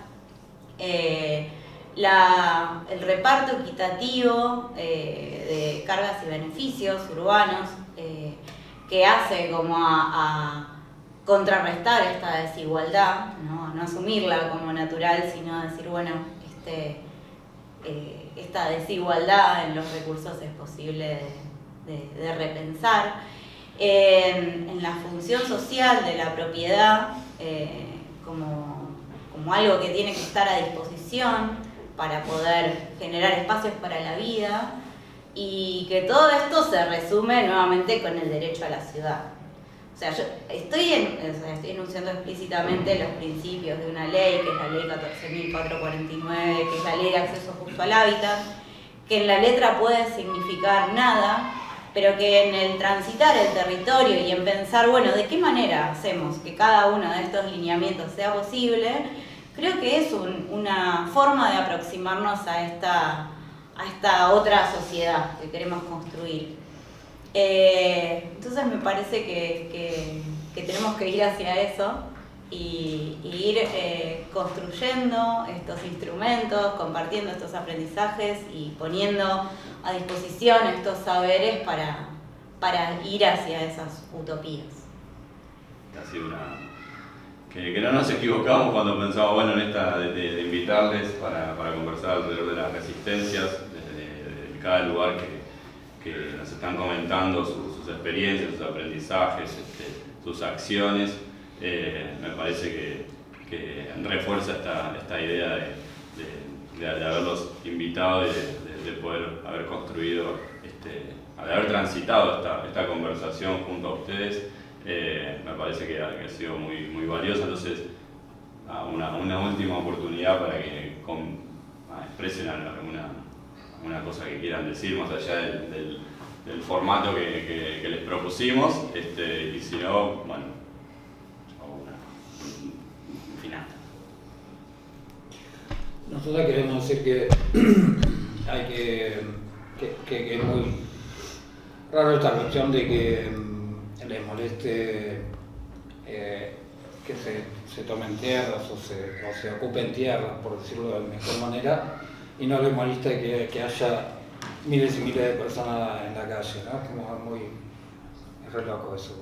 el reparto equitativo de cargas y beneficios urbanos, que hace como a contrarrestar esta desigualdad, no asumirla como natural, sino decir, bueno, esta desigualdad en los recursos es posible de repensar. En la función social de la propiedad como algo que tiene que estar a disposición para poder generar espacios para la vida, y que todo esto se resume nuevamente con el derecho a la ciudad. O sea, yo estoy enunciando explícitamente los principios de una ley, que es la ley 14.449, que es la ley de acceso justo al hábitat, que en la letra puede significar nada, pero que en el transitar el territorio y en pensar, bueno, ¿de qué manera hacemos que cada uno de estos lineamientos sea posible? Creo que es una forma de aproximarnos a esta otra sociedad que queremos construir. Entonces me parece que tenemos que ir hacia eso y ir construyendo estos instrumentos, compartiendo estos aprendizajes y poniendo a disposición estos saberes para ir hacia esas utopías. Ha sido que no nos equivocamos cuando pensamos, bueno, en esta de invitarles para conversar alrededor de las resistencias de cada lugar que nos están comentando sus experiencias, sus aprendizajes, sus acciones. Me parece que refuerza esta idea de haberlos invitado y de poder haber construido, de haber transitado esta conversación junto a ustedes. Me parece que ha sido muy, muy valiosa. Entonces, una última oportunidad para que expresen alguna cosa que quieran decir más allá del formato que les propusimos, y si no, bueno, un final. Nosotros queremos decir que que es muy raro esta cuestión de que les moleste que se tomen tierras o se ocupen tierras, por decirlo de mejor manera, y no les molesta que haya miles y miles de personas en la calle, ¿no? Como es re loco eso.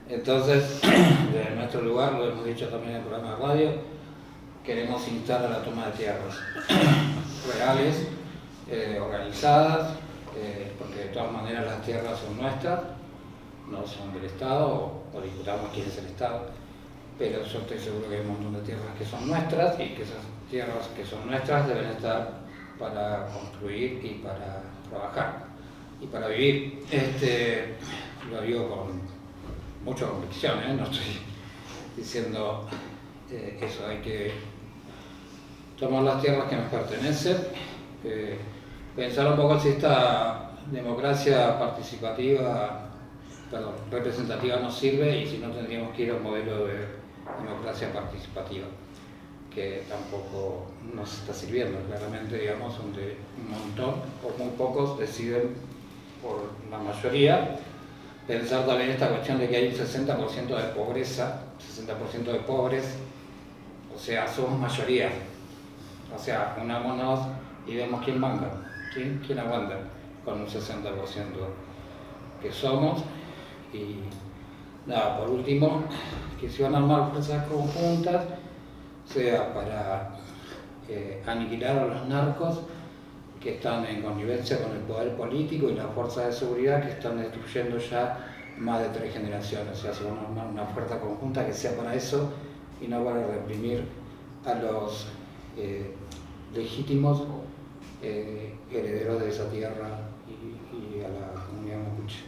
Entonces, desde nuestro lugar, lo hemos dicho también en el programa de radio, queremos instar a la toma de tierras reales, organizadas, porque de todas maneras las tierras son nuestras, no son del Estado, o discutamos quién es el Estado, pero yo estoy seguro que hay un montón de tierras que son nuestras y que esas tierras que son nuestras deben estar para construir y para trabajar y para vivir. Lo digo con mucha convicción, no estoy diciendo eso, hay que tomar las tierras que nos pertenecen, pensar un poco si esta democracia representativa nos sirve y si no tendríamos que ir a un modelo de democracia participativa, que tampoco nos está sirviendo, claramente, digamos, donde un montón o muy pocos deciden por la mayoría. Pensar también esta cuestión de que hay un 60% de pobreza, 60% de pobres, o sea, somos mayoría. O sea, unámonos y vemos quién manda, quién aguanta con un 60% que somos. Y nada, por último, que se van a armar fuerzas conjuntas, sea para aniquilar a los narcos que están en connivencia con el poder político y las fuerzas de seguridad que están destruyendo ya más de 3 generaciones. O sea, se van a armar una fuerza conjunta que sea para eso y no para reprimir a los legítimos herederos de esa tierra y a la comunidad mapuche.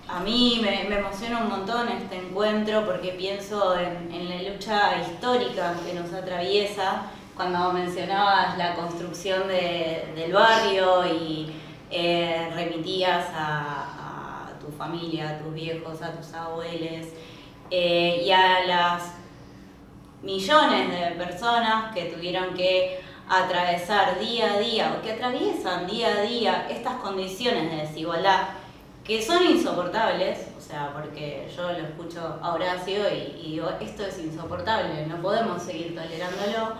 A mí me emociona un montón este encuentro porque pienso en la lucha histórica que nos atraviesa. Cuando mencionabas la construcción del barrio y remitías a tu familia, a tus viejos, a tus abuelos y a las millones de personas que tuvieron que atravesar día a día o que atraviesan día a día estas condiciones de desigualdad que son insoportables, o sea, porque yo lo escucho a Horacio y digo, esto es insoportable, no podemos seguir tolerándolo.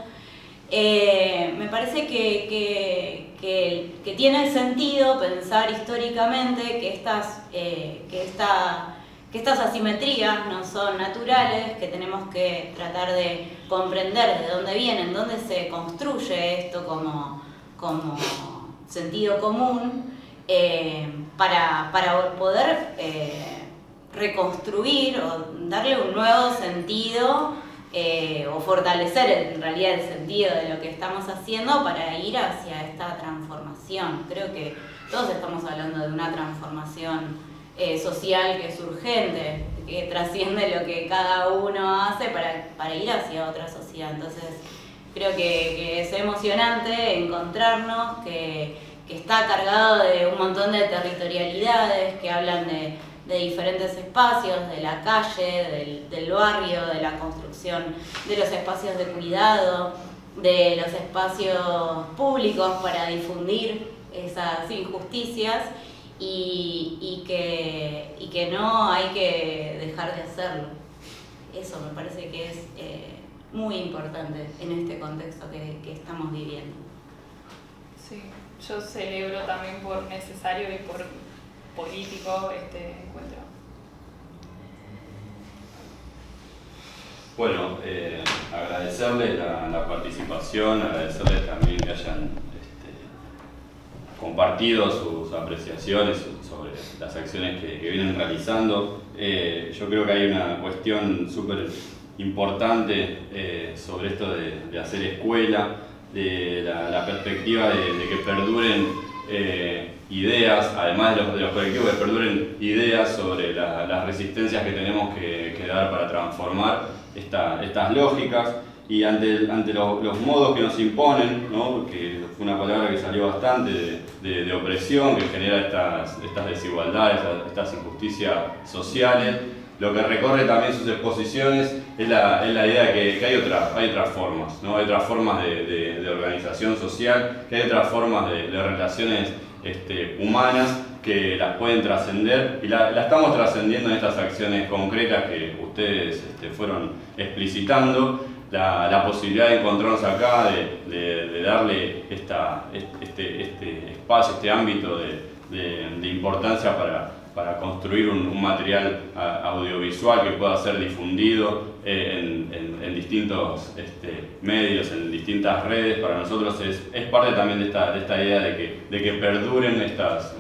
Me parece que tiene sentido pensar históricamente que estas asimetrías no son naturales, que tenemos que tratar de comprender de dónde vienen, dónde se construye esto como sentido común, para poder reconstruir o darle un nuevo sentido o fortalecer en realidad el sentido de lo que estamos haciendo para ir hacia esta transformación. Creo que todos estamos hablando de una transformación social que es urgente, que trasciende lo que cada uno hace para ir hacia otra sociedad. Entonces creo que es emocionante encontrarnos, que está cargado de un montón de territorialidades que hablan de diferentes espacios, de la calle, del barrio, de la construcción, de los espacios de cuidado, de los espacios públicos para difundir esas injusticias y que no hay que dejar de hacerlo. Eso me parece que es muy importante en este contexto que estamos viviendo. Sí, yo celebro también por necesario y por político este encuentro. Bueno, agradecerles la participación, agradecerles también que hayan compartido sus apreciaciones sobre las acciones que vienen realizando. Yo creo que hay una cuestión súper importante sobre esto de hacer escuela, de la perspectiva de que perduren ideas, además de los colectivos, que perduren ideas sobre las resistencias que tenemos que dar para transformar estas lógicas. Y ante los modos que nos imponen, ¿no? Que fue una palabra que salió bastante, de opresión, que genera estas desigualdades, estas injusticias sociales, lo que recorre también sus exposiciones es la idea de que hay otras formas, ¿no? Hay otras formas de organización social, que hay otras formas de relaciones humanas que las pueden trascender, y la estamos trascendiendo en estas acciones concretas que ustedes fueron explicitando. La posibilidad de encontrarnos acá, de darle este espacio, este ámbito de importancia para construir un material audiovisual que pueda ser difundido en distintos medios, en distintas redes, para nosotros es parte también de esta idea de que perduren estas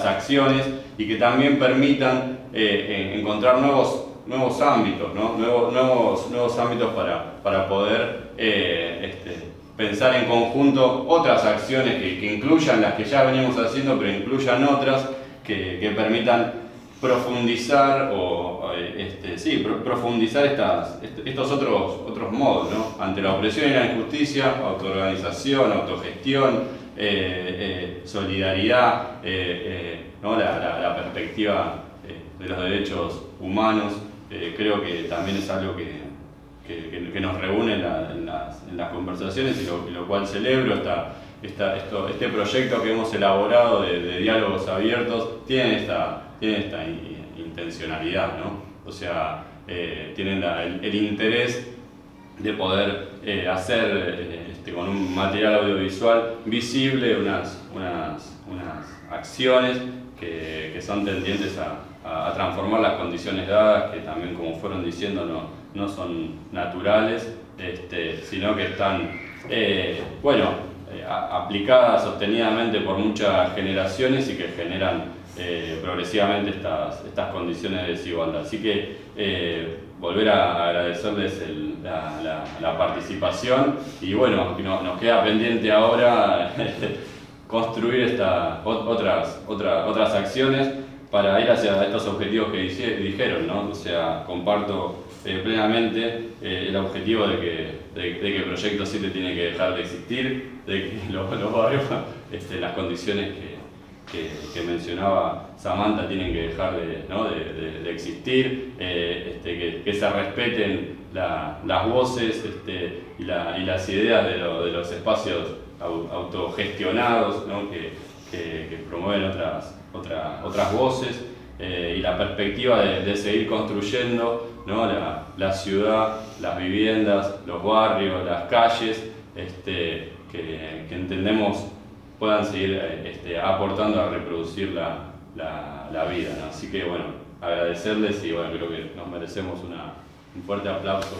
acciones y que también permitan encontrar nuevos ámbitos, ¿no? nuevos ámbitos para poder pensar en conjunto otras acciones que incluyan las que ya venimos haciendo, pero incluyan otras que permitan profundizar profundizar estos otros modos, ¿no? Ante la opresión y la injusticia, autoorganización, autogestión, solidaridad, ¿no? la perspectiva de los derechos humanos. Creo que también es algo que nos reúne en las conversaciones, y lo cual celebro. Este proyecto que hemos elaborado de diálogos abiertos tiene esta intencionalidad, ¿no? O sea, tienen el interés de poder hacer con un material audiovisual visible unas acciones que son tendientes a transformar las condiciones dadas, que también, como fueron diciendo, no son naturales, sino que están aplicadas sostenidamente por muchas generaciones y que generan progresivamente estas condiciones de desigualdad. Así que volver a agradecerles la participación, y bueno, nos queda pendiente ahora construir otras acciones para ir hacia estos objetivos que dijeron, ¿no? O sea, comparto plenamente el objetivo de que Proyecto 7 tiene que dejar de existir, de que los barrios, las condiciones que mencionaba Samantha, tienen que dejar de existir, que se respeten las voces y las ideas de los espacios autogestionados, ¿no? que promueven otras voces, y la perspectiva de seguir construyendo, ¿no? la ciudad, las viviendas, los barrios, las calles, que entendemos puedan seguir aportando a reproducir la vida, ¿no? Así que bueno, agradecerles, y bueno, creo que nos merecemos un fuerte aplauso.